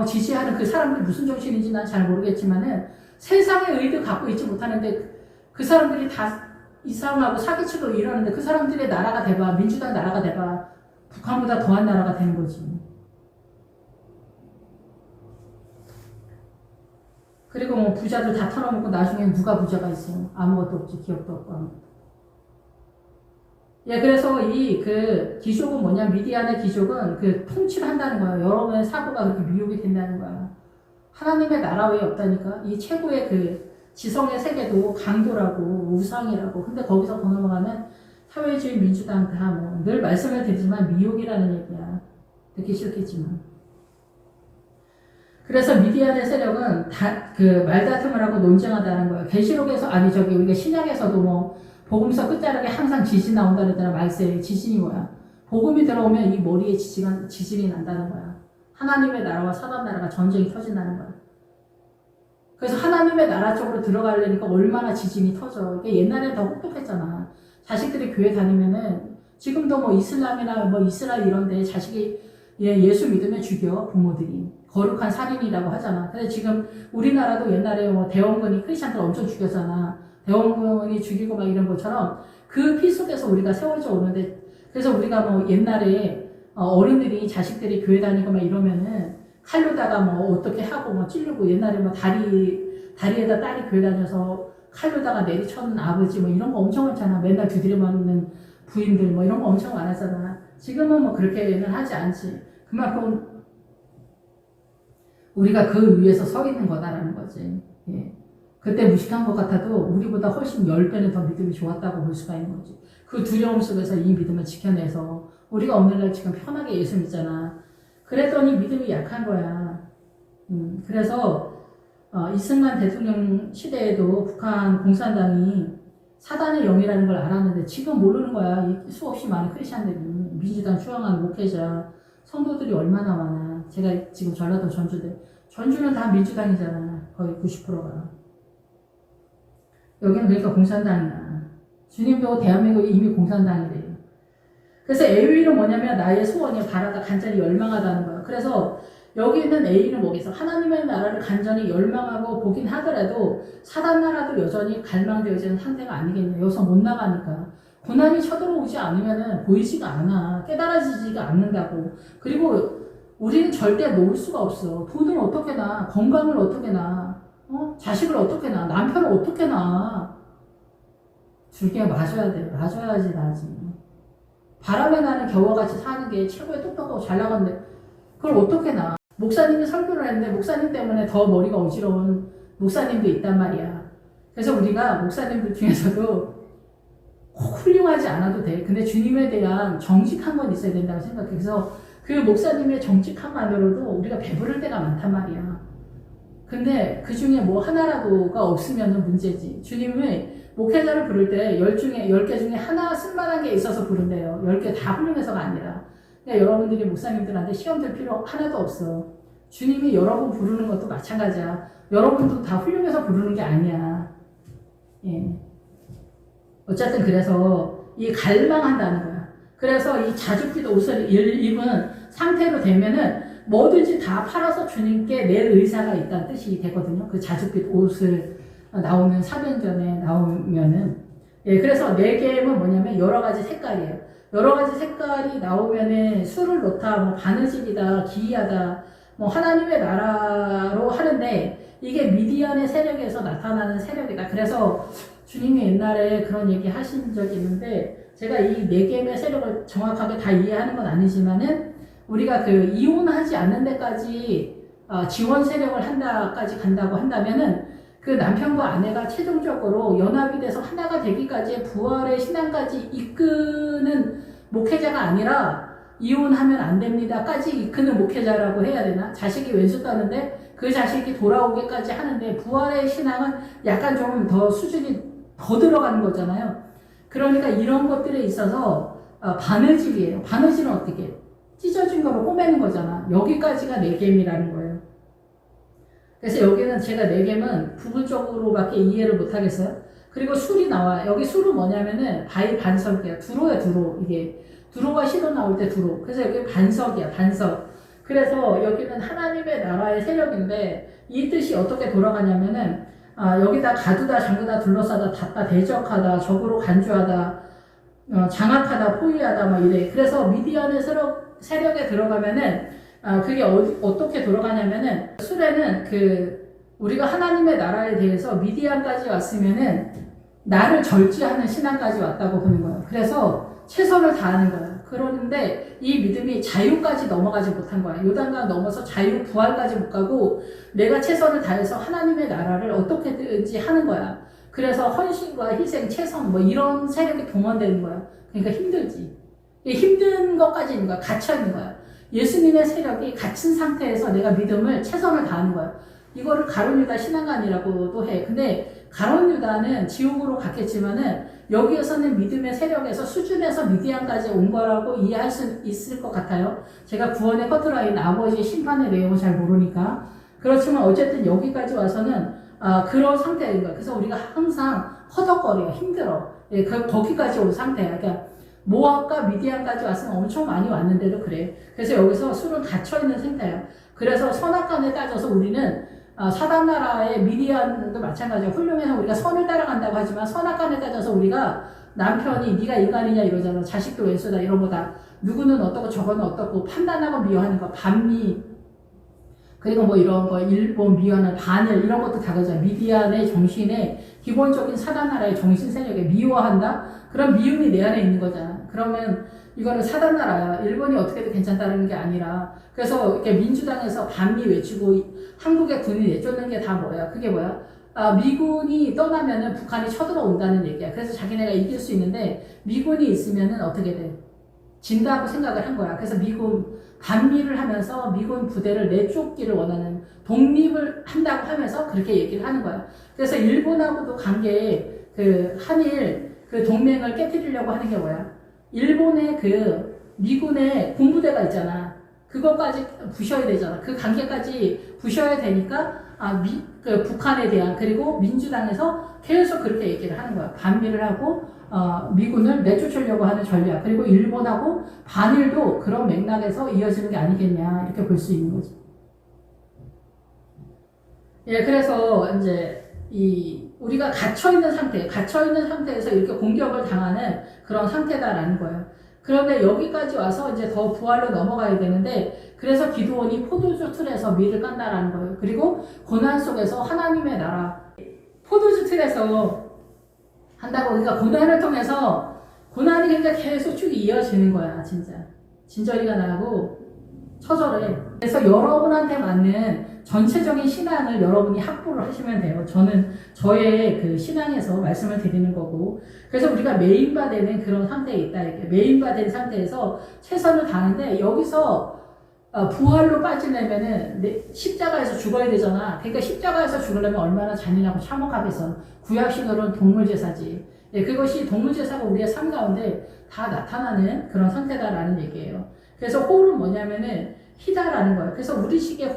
지지하는 그 사람들이 무슨 정신인지 난 잘 모르겠지만은 세상의 의의도 갖고 있지 못하는데 그 사람들이 다 이상하고 사기치고 이러는데 그 사람들의 나라가 돼봐. 민주당 나라가 돼봐. 북한보다 더한 나라가 되는 거지. 그리고 뭐 부자들 다 털어먹고 나중에 누가 부자가 있어. 아무것도 없지. 기업도 없고 아무것도. 그래서 기족은 뭐냐, 미디안의 기족은 그 통치를 한다는 거야. 여러분의 사고가 그렇게 미혹이 된다는 거야. 하나님의 나라 외에 없다니까. 이 최고의 그 지성의 세계도 강도라고, 우상이라고. 근데 거기서 더 넘어가면 사회주의 민주당 다 뭐, 늘 말씀을 드리지만 미혹이라는 얘기야. 듣기 싫겠지만. 그래서 미디안의 세력은 말다툼을 하고 논쟁하다는 거야. 계시록에서, 우리가 신약에서도 뭐, 복음서 끝자락에 항상 지진 나온다는 데는 말세에 지진이 뭐야? 복음이 들어오면 이 머리에 지진이 난다는 거야. 하나님의 나라와 사단 나라가 전쟁이 터진다는 거야. 그래서 하나님의 나라 쪽으로 들어가려니까 얼마나 지진이 터져. 이게 옛날에 더 혹독했잖아. 자식들이 교회 다니면은 지금도 뭐 이슬람이나 뭐 이스라엘 이런데 자식이 예수 믿으면 죽여 부모들이. 거룩한 살인이라고 하잖아. 근데 지금 우리나라도 옛날에 뭐 대원군이 크리스찬들 엄청 죽였잖아. 대원군이 죽이고 막 이런 것처럼 그 피 속에서 우리가 세워져 오는데, 그래서 우리가 뭐 옛날에 어른들이 자식들이 교회 다니고 막 이러면은 칼로다가 뭐 어떻게 하고 뭐 찌르고, 옛날에 뭐 다리에다 딸이 교회 다녀서 칼로다가 내리쳤는 아버지 뭐 이런 거 엄청 많잖아. 맨날 두드려 맞는 부인들 뭐 이런 거 엄청 많았잖아. 지금은 뭐 그렇게는 하지 않지. 그만큼 우리가 그 위에서 서 있는 거다라는 거지. 그때 무식한 것 같아도 우리보다 훨씬 10배는 더 믿음이 좋았다고 볼 수가 있는 거지. 그 두려움 속에서 이 믿음을 지켜내서 우리가 오늘날 지금 편하게 예수 믿잖아. 그랬더니 믿음이 약한 거야. 그래서 이승만 대통령 시대에도 북한 공산당이 사단의 영이라는 걸 알았는데 지금 모르는 거야. 수없이 많은 크리스찬들이 민주당 추앙하는 목회자, 성도들이 얼마나 많아. 제가 지금 전라도 전주는 다 민주당이잖아. 거의 90%가. 여기는 그러니까 공산당이야. 주님도 대한민국이 이미 공산당이래요. 그래서 A위는 뭐냐면 나의 소원이 바라다 간절히 열망하다는 거야. 그래서 여기 있는 A는 뭐겠어? 하나님의 나라를 간절히 열망하고 보긴 하더라도 사단 나라도 여전히 갈망되어지는 상태가 아니겠냐. 여기서 못 나가니까. 고난이 쳐들어오지 않으면 보이지가 않아. 깨달아지지가 않는다고. 그리고 우리는 절대 놓을 수가 없어. 돈을 어떻게 나? 건강을 어떻게 나? 자식을 어떻게 낳아? 남편을 어떻게 낳아? 줄기가 맞아야 돼. 맞아야지 나지. 바람에 나는 겨와같이 사는 게 최고의 똑똑하고 잘 나가는데 그걸 어떻게 낳아? 목사님이 설교를 했는데 목사님 때문에 더 머리가 어지러운 목사님도 있단 말이야. 그래서 우리가 목사님들 중에서도 훌륭하지 않아도 돼. 근데 주님에 대한 정직한 건 있어야 된다고 생각해. 그래서 그 목사님의 정직함만으로도 우리가 배부를 때가 많단 말이야. 근데 그 중에 뭐 하나라도가 없으면 문제지. 주님이 목회자를 부를 때 10개 중에 하나 쓸만한 게 있어서 부른대요. 10개 다 훌륭해서가 아니라. 그러니까 여러분들이 목사님들한테 시험 들 필요 하나도 없어. 주님이 여러분 부르는 것도 마찬가지야. 여러분도 다 훌륭해서 부르는 게 아니야. 예. 어쨌든 그래서 이 갈망한다는 거야. 그래서 이 자줏빛 옷을 입은 상태로 되면은 뭐든지 다 팔아서 주님께 낼 의사가 있다는 뜻이 되거든요. 그 자줏빛 옷을 나오는 사도행전에 나오면은. 예, 그래서 네개는 뭐냐면 여러 가지 색깔이에요. 여러 가지 색깔이 나오면은 술을 놓다, 뭐 바느질이다, 기이하다, 뭐 하나님의 나라로 하는데 이게 미디안의 세력에서 나타나는 세력이다. 그래서 주님이 옛날에 그런 얘기 하신 적이 있는데 제가 이 네 개의 세력을 정확하게 다 이해하는 건 아니지만은 우리가 그 이혼하지 않는 데까지 지원 세력을 한다까지 간다고 한다면은 그 남편과 아내가 최종적으로 연합이 돼서 하나가 되기까지의 부활의 신앙까지 이끄는 목회자가 아니라 이혼하면 안 됩니다까지 이끄는 목회자라고 해야 되나? 자식이 왼수 따는데 그 자식이 돌아오기까지 하는데 부활의 신앙은 약간 좀 더 수준이 더 들어가는 거잖아요. 그러니까 이런 것들에 있어서 바느질이에요. 바느질은 어떻게? 찢어진 거로 꼬매는 거잖아. 여기까지가 네겜이라는 거예요. 그래서 여기는 제가 네겜은 부분적으로밖에 이해를 못 하겠어요. 그리고 술이 나와. 여기 술은 뭐냐면은 바위 반석이야. 두로야, 두로. 이게 두로가 시도 나올 때 두로. 그래서 여기 반석이야, 반석. 그래서 여기는 하나님의 나라의 세력인데 이 뜻이 어떻게 돌아가냐면은 여기다 가두다, 잠그다, 둘러싸다, 닫다, 대적하다, 적으로 간주하다, 장악하다, 포위하다, 막 이래. 그래서 미디안의 세력에 들어가면은 그게 어떻게 돌아가냐면은 술에는 우리가 하나님의 나라에 대해서 미디안까지 왔으면은 나를 절제하는 신앙까지 왔다고 보는 거예요. 그래서 최선을 다하는 거예요. 그러는데 이 믿음이 자유까지 넘어가지 못한 거야. 요단강 넘어서 자유 부활까지 못 가고 내가 최선을 다해서 하나님의 나라를 어떻게든지 하는 거야. 그래서 헌신과 희생, 최선 뭐 이런 세력이 동원되는 거야. 그러니까 힘들지. 힘든 것까지 있는 거야. 갇혀 있는 거야. 예수님의 세력이 갇힌 상태에서 내가 믿음을 최선을 다하는 거야. 이거를 가룟유다 신앙관이라고도 해. 근데 가룟유다는 지옥으로 갔겠지만은 여기에서는 믿음의 세력에서 수준에서 미디안까지 온 거라고 이해할 수 있을 것 같아요. 제가 구원의 커트라인 아버지의 심판의 내용을 잘 모르니까. 그렇지만 어쨌든 여기까지 와서는 그런 상태인 거야. 그래서 우리가 항상 허덕거려, 힘들어. 예, 거기까지 온 상태야. 그러니까 모압과 미디안까지 왔으면 엄청 많이 왔는데도 그래. 그래서 여기서 술은 갇혀있는 상태야. 그래서 선악간에 따져서 우리는 사단나라의 미디안도 마찬가지고 훌륭해서 우리가 선을 따라간다고 하지만 선악간에 따져서 우리가 남편이 네가 인간이냐 이러잖아. 자식도 왼수다 이런 거다. 누구는 어떻고 저거는 어떻고 판단하고 미워하는 거. 반미 그리고 뭐 이런 거 일본 미워하는 반일 이런 것도 다 그러잖아. 미디안의 정신에 기본적인 사단나라의 정신 세력에 미워한다? 그런 미움이 내 안에 있는 거잖아. 그러면 이거는 사단나라야. 일본이 어떻게든 괜찮다는 게 아니라. 그래서 이렇게 민주당에서 반미 외치고 한국의 군이 내쫓는 게 다 뭐야? 그게 뭐야? 미군이 떠나면은 북한이 쳐들어온다는 얘기야. 그래서 자기네가 이길 수 있는데 미군이 있으면은 어떻게 돼? 진다고 생각을 한 거야. 그래서 반미를 하면서 미군 부대를 내쫓기를 원하는 독립을 한다고 하면서 그렇게 얘기를 하는 거야. 그래서 일본하고도 관계에 한일 동맹을 깨뜨리려고 하는 게 뭐야? 일본의 미군의 군부대가 있잖아. 그것까지 부셔야 되잖아. 그 관계까지 부셔야 되니까 북한에 대한 그리고 민주당에서 계속 그렇게 얘기를 하는 거야. 반미를 하고 미군을 내쫓으려고 하는 전략. 그리고 일본하고 반일도 그런 맥락에서 이어지는 게 아니겠냐 이렇게 볼 수 있는 거죠. 예, 그래서 이제 우리가 갇혀있는 상태에서 이렇게 공격을 당하는 그런 상태다라는 거예요. 그런데 여기까지 와서 이제 더 부활로 넘어가야 되는데, 그래서 기드온이 포도주 틀에서 밀을 깐다라는 거예요. 그리고 고난 속에서 하나님의 나라, 포도주 틀에서 한다고, 그러니까 고난을 통해서, 고난이 그러니까 계속 쭉 이어지는 거야, 진짜. 진저리가 나고, 처절해. 그래서 여러분한테 맞는 전체적인 신앙을 여러분이 확보를 하시면 돼요. 저는 저의 신앙에서 말씀을 드리는 거고. 그래서 우리가 메인바되는 그런 상태에 있다. 이렇게. 메인바된 상태에서 최선을 다하는데, 여기서 부활로 빠지려면은 십자가에서 죽어야 되잖아. 그러니까 십자가에서 죽으려면 얼마나 잔인하고 참혹하겠어. 구약시대로는 동물제사지. 예, 그것이 동물제사가 우리의 삶 가운데 다 나타나는 그런 상태다라는 얘기예요. 그래서 홀은 뭐냐면은 희다라는 거예요. 그래서 우리식의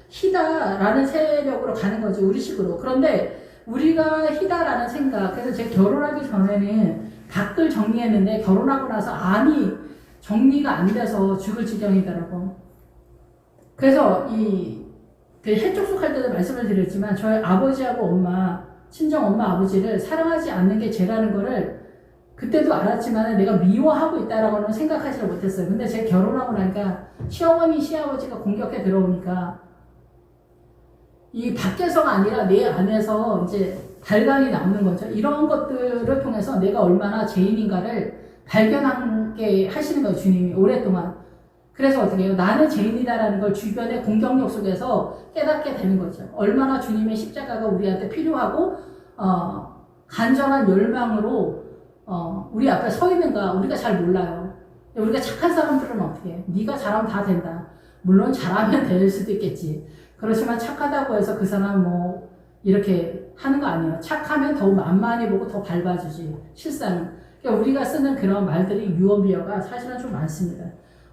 희다라는 세력으로 가는 거지, 우리식으로. 그런데 우리가 희다라는 생각, 그래서 제가 결혼하기 전에는 밖을 정리했는데 결혼하고 나서 안이 정리가 안 돼서 죽을 지경이더라고. 그래서 그 해촉속할 때도 말씀을 드렸지만 저희 아버지하고 엄마, 친정 엄마 아버지를 사랑하지 않는 게 죄라는 거를 그때도 알았지만 내가 미워하고 있다라고는 생각하지를 못했어요. 근데 제가 결혼하고 나니까 시어머니, 시아버지가 공격해 들어오니까 이 밖에서가 아니라 내 안에서 이제 발광이 나오는 거죠. 이런 것들을 통해서 내가 얼마나 죄인인가를 발견하게 하시는 거예요, 주님이 오랫동안. 그래서 어떻게 해요? 나는 죄인이다라는 걸 주변의 공격력 속에서 깨닫게 되는 거죠. 얼마나 주님의 십자가가 우리한테 필요하고 간절한 열망으로 우리 앞에 서 있는가 우리가 잘 몰라요. 우리가 착한 사람들은 어떻게 해? 네가 잘하면 다 된다. 물론 잘하면 될 수도 있겠지. 그렇지만 착하다고 해서 그 사람 뭐 이렇게 하는 거 아니에요. 착하면 더 만만히 보고 더 밟아주지. 실상은. 그러니까 우리가 쓰는 그런 말들이 유언비어가 사실은 좀 많습니다.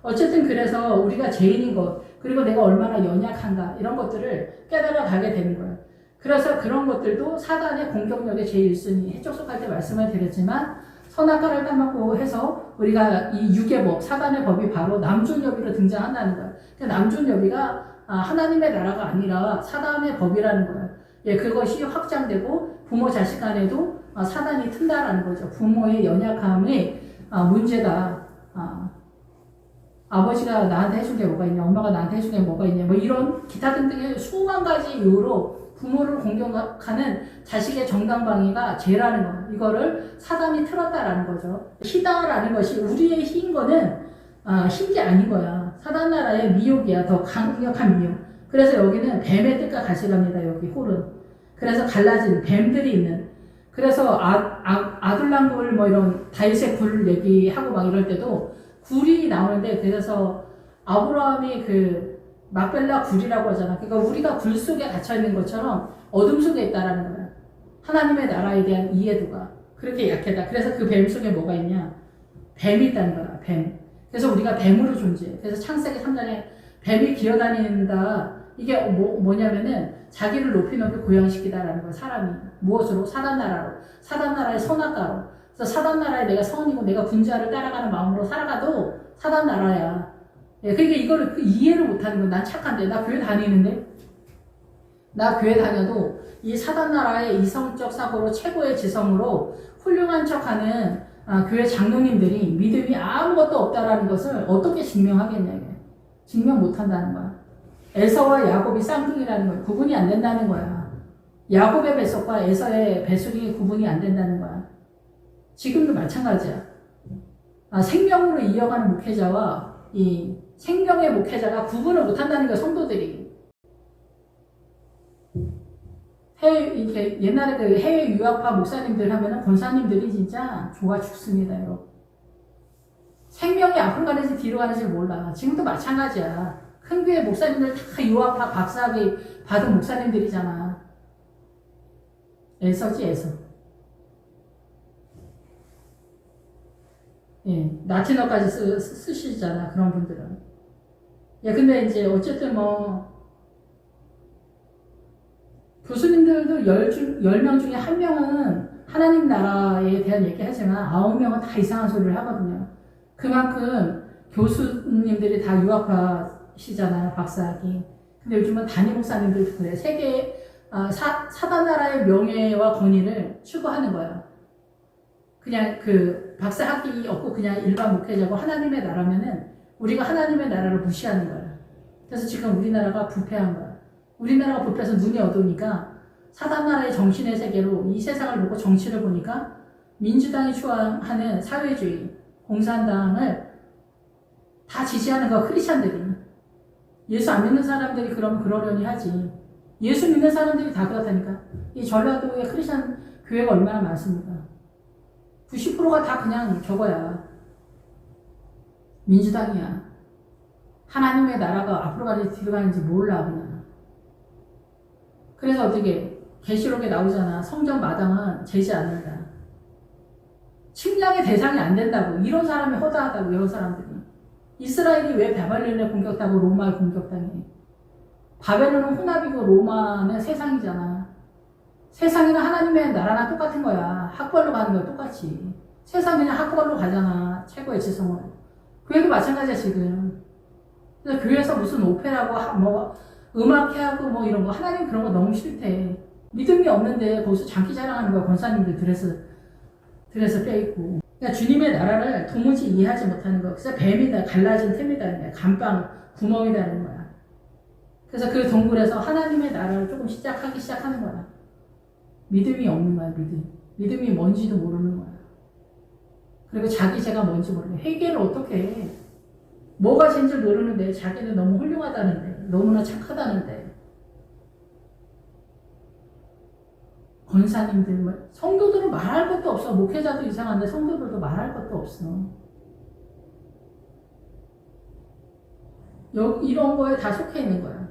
어쨌든 그래서 우리가 죄인인 것, 그리고 내가 얼마나 연약한가 이런 것들을 깨달아 가게 되는 거예요. 그래서 그런 것들도 사단의 공격력의 제1순위, 해촉속할 때 말씀을 드렸지만 선악과를 따먹고 해서 우리가 이 육의 법, 사단의 법이 바로 남존여비로 등장한다는 거예요. 그러니까 남존여비가 하나님의 나라가 아니라 사단의 법이라는 거예요. 예, 그것이 확장되고 부모 자식 간에도 사단이 튼다라는 거죠. 부모의 연약함이 문제다. 아버지가 나한테 해준 게 뭐가 있냐, 엄마가 나한테 해준 게 뭐가 있냐, 뭐 이런 기타 등등의 수만 가지 이유로 부모를 공격하는 자식의 정당방위가 죄라는 거. 이거를 사단이 틀었다라는 거죠. 희다라는 것이 우리의 희인 거는 흰 게 아닌 거야. 사단 나라의 미혹이야. 더 강력한 미혹. 그래서 여기는 뱀의 뜻과 같이 갑니다. 여기 홀은. 그래서 갈라진 뱀들이 있는. 그래서 아둘람굴 뭐 이런 다윗의 굴 얘기하고 막 이럴 때도 굴이 나오는데 그래서 아브라함이 그 막벨라 굴이라고 하잖아. 그러니까 우리가 굴 속에 갇혀 있는 것처럼 어둠 속에 있다라는 거야. 하나님의 나라에 대한 이해도가 그렇게 약하다. 그래서 그 뱀 속에 뭐가 있냐? 뱀이 있다는 거야. 뱀. 그래서 우리가 뱀으로 존재해. 그래서 창세기 3장에 뱀이 기어다닌다. 이게 뭐냐면은 자기를 높이 고양시키다라는 거야. 사람이. 무엇으로? 사단 나라로. 사단 나라의 선악과로. 그래서 사단 나라에 내가 선이고 내가 군자를 따라가는 마음으로 살아가도 사단 나라야. 예, 그러니까 이거를 이해를 못하는 거야. 난 착한데. 나 교회 다니는데. 나 교회 다녀도 이 사단 나라의 이성적 사고로 최고의 지성으로 훌륭한 척하는 교회 장로님들이 믿음이 아무것도 없다라는 것을 어떻게 증명하겠냐. 이게. 증명 못한다는 거야. 에서와 야곱이 쌍둥이라는 거야. 구분이 안 된다는 거야. 야곱의 뱃속과 에서의 뱃속이 구분이 안 된다는 거야. 지금도 마찬가지야. 생명으로 이어가는 목회자와 이 생명의 목회자가 구분을 못한다는 거야. 성도들이. 옛날에 그 해외 유학파 목사님들 하면은 권사님들이 진짜 좋아 죽습니다, 여러분. 생명이 앞으로 가는지 뒤로 가는지 몰라. 지금도 마찬가지야. 큰 교회 목사님들 다 유학파 박사학위 받은 목사님들이잖아. 애서지, 애서. 예, 라틴어까지 쓰시잖아, 그런 분들은. 예, 근데 이제 어쨌든 교수님들도 10명 중에 1명은 하나님 나라에 대한 얘기 하지만 9명은 다 이상한 소리를 하거든요. 그만큼 교수님들이 다 유학파시잖아요, 박사학위. 근데 요즘은 담임 목사님들도 그래. 세계, 사단 나라의 명예와 권위를 추구하는 거예요. 그냥 그 박사학위 없고 그냥 일반 목회자고 하나님의 나라면은 우리가 하나님의 나라를 무시하는 거예요. 그래서 지금 우리나라가 부패한 거예요. 우리나라가 부패해서 눈이 어두우니까 사단 나라의 정신의 세계로 이 세상을 보고 정치를 보니까 민주당이 추구하는 사회주의, 공산당을 다 지지하는 거 크리스찬들이. 예수 안 믿는 사람들이 그럼 그러려니 하지. 예수 믿는 사람들이 다 그렇다니까. 이 전라도에 크리스찬 교회가 얼마나 많습니까? 90%가 다 그냥 저거야. 민주당이야. 하나님의 나라가 앞으로 가는지 뒤로 가는지 몰라 그냥. 그래서 어떻게 계시록에 나오잖아. 성전 마당은 재지 않는다. 침략의 대상이 안 된다고. 이런 사람이 허다하다고. 이런 사람들이. 이스라엘이 왜 바벨론에 공격하고 로마에 공격당해? 바벨론은 혼합이고 로마는 세상이잖아. 세상이나 하나님의 나라나 똑같은 거야. 학벌로 가는 거야 똑같이. 세상 그냥 학벌로 가잖아. 최고의 지성을. 교회도 마찬가지야 지금. 그래서 교회에서 무슨 오페라고 뭐 음악회 하고 뭐 이런 거 하나님 그런 거 너무 싫대. 믿음이 없는데 거기서 장기 자랑하는 거야. 권사님들 드레스 껴입고. 그러니까 주님의 나라를 도무지 이해하지 못하는 거. 그래서 뱀이다, 갈라진 템이다, 감방 구멍이다는 거야. 그래서 그 동굴에서 하나님의 나라를 조금 시작하는 거야. 믿음이 없는 거야, 믿음이 뭔지도 모르는 거야. 그리고 자기 죄가 뭔지 모르는 거야. 회개를 어떻게 해? 뭐가 죄인지 모르는데 자기는 너무 훌륭하다는데, 너무나 착하다는데. 권사님들, 성도들은 말할 것도 없어. 목회자도 이상한데 성도들도 말할 것도 없어. 이런 거에 다 속해 있는 거야.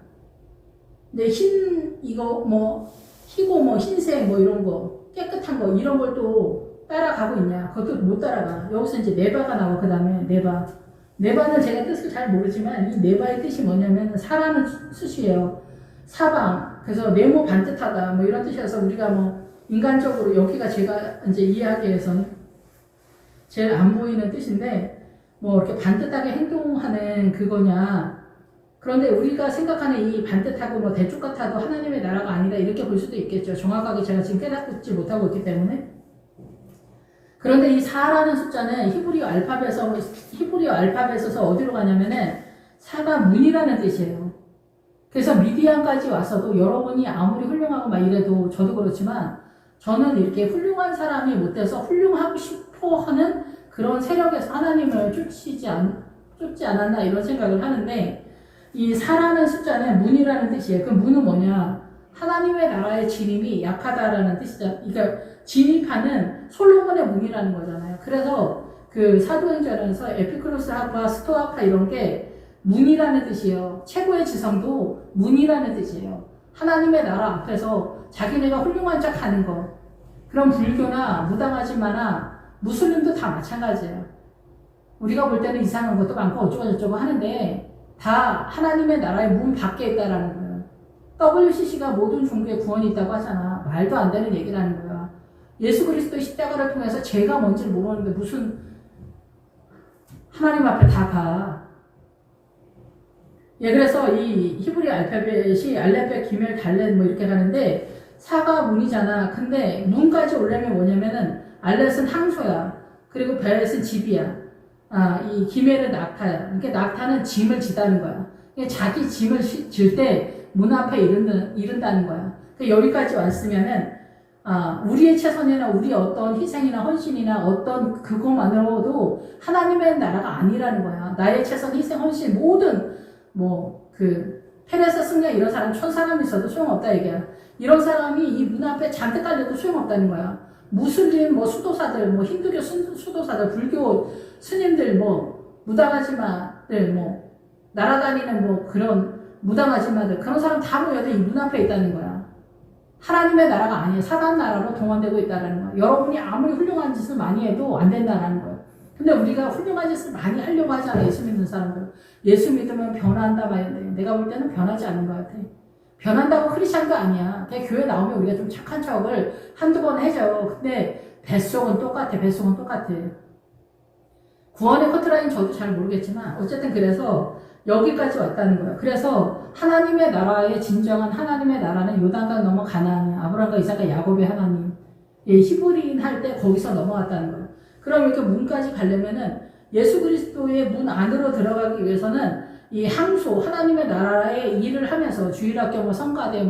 근데 이거 희고 흰색 이런 거, 깨끗한 거, 이런 걸 또 따라가고 있냐? 그것도 못 따라가. 여기서 이제 네바가 나와. 그 다음에 네바. 네바는 제가 뜻을 잘 모르지만 이 네바의 뜻이 뭐냐면 사라는 뜻이에요. 사방. 그래서 네모 반듯하다. 이런 뜻이어서 우리가 인간적으로 여기가 제가 이제 이해하기 위해서는 제일 안 보이는 뜻인데 이렇게 반듯하게 행동하는 그거냐. 그런데 우리가 생각하는 이 반듯하고 대쪽 같아도 하나님의 나라가 아니다. 이렇게 볼 수도 있겠죠. 정확하게 제가 지금 깨닫지 못하고 있기 때문에. 그런데 이 4라는 숫자는 히브리어 알파벳에서 어디로 가냐면은 4가 문이라는 뜻이에요. 그래서 미디안까지 와서도 여러분이 아무리 훌륭하고 이래도 저도 그렇지만 저는 이렇게 훌륭한 사람이 못 돼서 훌륭하고 싶어 하는 그런 세력에서 하나님을 쫓지 않았나 이런 생각을 하는데 이 4라는 숫자는 문이라는 뜻이에요. 그 문은 뭐냐? 하나님의 나라의 진입이 약하다라는 뜻이잖아요. 그러니까 진입하는 솔로몬의 문이라는 거잖아요. 그래서 그 사도행전에서 에피크로스학과 스토아파 이런 게 문이라는 뜻이에요. 최고의 지성도 문이라는 뜻이에요. 하나님의 나라 앞에서 자기네가 훌륭한 척 하는 거. 그런 불교나 무당하지마나 무슬림도 다 마찬가지예요. 우리가 볼 때는 이상한 것도 많고 어쩌고저쩌고 하는데 다 하나님의 나라의 문 밖에 있다라는 거예요. WCC가 모든 종교에 구원이 있다고 하잖아. 말도 안 되는 얘기라는 거야. 예수 그리스도의 십자가를 통해서 죄가 뭔지를 모르는데 무슨 하나님 앞에 다 가. 그래서 이 히브리 알파벳이 알렙벳, 기멜, 달렛 이렇게 가는데 4가 문이잖아. 근데 문까지 오려면 뭐냐면은 알렛은 항소야. 그리고 벳은 집이야. 이 기멜은 낙타야. 그러니까 낙타는 짐을 지다는 거야. 그러니까 자기 짐을 질 때 문 앞에 이른다는 거야. 그러니까 여기까지 왔으면은 우리의 최선이나 우리의 어떤 희생이나 헌신이나 어떤 그것만으로도 하나님의 나라가 아니라는 거야. 나의 최선, 희생, 헌신 모든 페레스 승려 이런 사람 천사람이 있어도 소용없다 이게. 이런 사람이 이 문 앞에 잔뜩 깔려도 소용없다는 거야. 무슬림 수도사들 힌두교 수도사들 불교 스님들 무당아지마들 날아다니는 그런 무당아지마들 그런 사람 다 모여도 이 문 앞에 있다는 거야. 하나님의 나라가 아니에요. 사단 나라로 동원되고 있다는 거야. 여러분이 아무리 훌륭한 짓을 많이 해도 안 된다는 거야. 근데 우리가 훌륭한 짓을 많이 하려고 하잖아. 예수 믿는 사람들. 예수 믿으면 변한다 말인데 내가 볼 때는 변하지 않는 것 같아. 변한다고 크리스찬도 아니야. 그냥 교회 나오면 우리가 좀 착한 척을 한두 번 해줘. 근데 뱃속은 똑같아. 구원의 커트라인 저도 잘 모르겠지만 어쨌든 그래서 여기까지 왔다는 거예요. 그래서 하나님의 나라의 진정한 하나님의 나라는 요단강 넘어 가나안이야. 아브라함과 이삭과 야곱의 하나님. 히브리인 할 때 거기서 넘어갔다는 거예요. 그럼 이렇게 문까지 가려면은 예수 그리스도의 문 안으로 들어가기 위해서는 이 항소 하나님의 나라의 일을 하면서 주일학교 성가대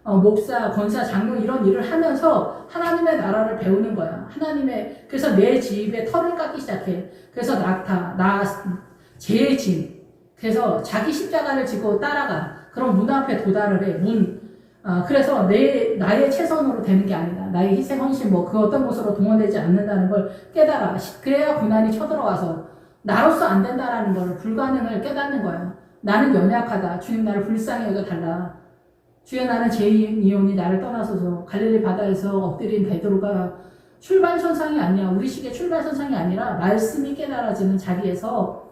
목사 권사 장로 이런 일을 하면서 하나님의 나라를 배우는 거야. 그래서 내 집에 털을 깎기 시작해. 그래서 제 짐. 그래서 자기 십자가를 지고 따라가. 그럼 문 앞에 도달을 해. 그래서 나의 최선으로 되는 게 아니다. 나의 희생, 헌신, 그 어떤 곳으로 동원되지 않는다는 걸 깨달아. 그래야 고난이 쳐들어와서 나로서 안 된다라는 걸 불가능을 깨닫는 거야. 나는 연약하다. 주님 나를 불쌍히 여겨달라. 주여 나는 죄인이오니 나를 떠나소서. 갈릴리 바다에서 엎드린 베드로가 출발선상이 아니야. 우리 식의 출발선상이 아니라 말씀이 깨달아지는 자리에서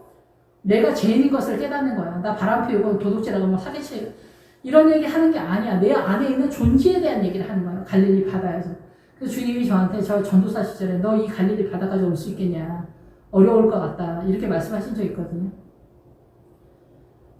내가 죄인인 것을 깨닫는 거야. 나 바람 피우고 도둑질하고 뭐 사기치고 이런 얘기 하는 게 아니야. 내 안에 있는 존재에 대한 얘기를 하는 거야. 갈릴리 바다에서. 그래서 주님이 저한테 저 전도사 시절에 너 이 갈릴리 바다까지 올 수 있겠냐. 어려울 것 같다. 이렇게 말씀하신 적 있거든요.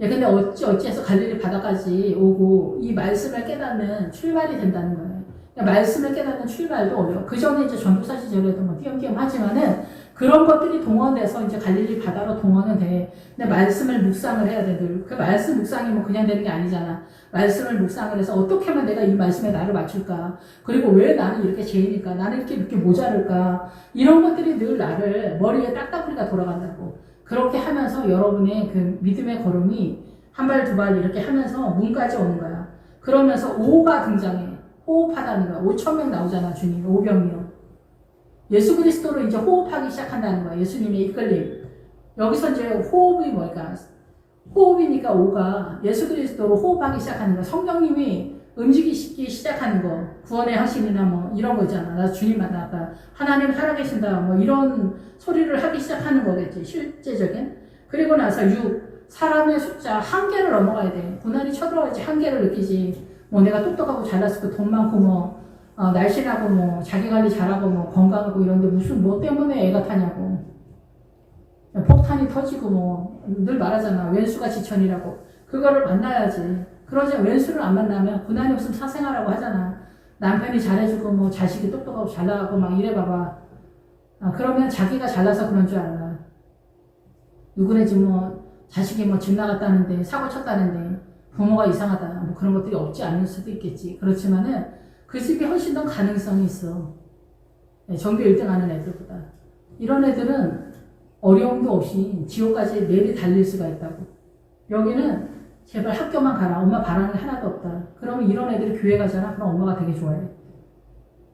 예, 근데 어찌해서 갈릴리 바다까지 오고 이 말씀을 깨닫는 출발이 된다는 거예요. 그러니까 말씀을 깨닫는 출발도 어려워. 그 전에 이제 전도사 시절에도 뭐 띄엄띄엄 하지만은 그런 것들이 동원돼서 이제 갈릴리 바다로 동원은 돼. 근데 말씀을 묵상을 해야 돼. 그 말씀 묵상이 뭐 그냥 되는 게 아니잖아. 말씀을 묵상을 해서 어떻게 하면 내가 이 말씀에 나를 맞출까? 그리고 왜 나는 이렇게 죄인일까? 나는 이렇게 모자랄까? 이런 것들이 늘 나를 머리에 딱딱하니까 돌아간다고. 그렇게 하면서 여러분의 그 믿음의 걸음이 한 발, 두 발 이렇게 하면서 문까지 오는 거야. 그러면서 오가 등장해. 호흡하다는 거야. 5,000명 나오잖아, 주님. 오병이요. 예수 그리스도로 이제 호흡하기 시작한다는 거야. 예수님의 이끌림. 여기서 이제 호흡이 뭘까? 호흡이니까 오가 예수 그리스도로 호흡하기 시작하는 거야. 성령님이 움직이기 시작하는 거. 구원의 하심이나 뭐 이런 거 있잖아. 나 주님 만났다. 하나님 살아계신다. 뭐 이런 소리를 하기 시작하는 거겠지. 실제적인. 그리고 나서 6. 사람의 숫자 한계를 넘어가야 돼. 고난이 쳐들어야지 한계를 느끼지. 뭐 내가 똑똑하고 잘났을 때 돈 많고 뭐 날씬하고 뭐 자기 관리 잘하고 뭐 건강하고 이런데 무슨 뭐 때문에 애가 타냐고. 폭탄이 터지고 뭐 늘 말하잖아. 왼수가 지천이라고. 그거를 만나야지. 그러지 왼수를 안 만나면 고난이 없으면 사생활하고 하잖아. 남편이 잘해주고 뭐 자식이 똑똑하고 잘나가고 막 이래 봐봐. 그러면 자기가 잘나서 그런 줄 알아. 누구네 집 뭐 자식이 뭐 집 나갔다는데 사고 쳤다는데 부모가 이상하다. 뭐 그런 것들이 없지 않을 수도 있겠지. 그렇지만은 그 집이 훨씬 더 가능성이 있어. 전교 1등 하는 애들보다. 이런 애들은 어려움도 없이 지옥까지 내리 달릴 수가 있다고. 여기는 제발 학교만 가라. 엄마 바라는 게 하나도 없다. 그러면 이런 애들이 교회 가잖아. 그럼 엄마가 되게 좋아해.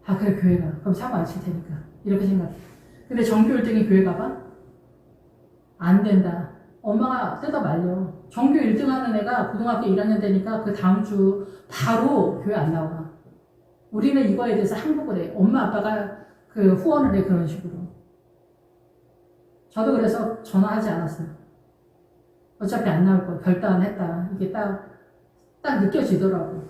아 그래 교회 가. 그럼 사고 안 칠 테니까. 이렇게 생각해. 근데 전교 1등이 교회 가봐? 안 된다. 엄마가 뜯어 말려. 전교 1등 하는 애가 고등학교 1학년 되니까 그 다음 주 바로 교회 안 나와. 우리는 이거에 대해서 항복을 해. 엄마 아빠가 그 후원을 해. 그런 식으로. 저도 그래서 전화하지 않았어요. 어차피 안 나올 거야. 결단했다. 이게 딱 느껴지더라고.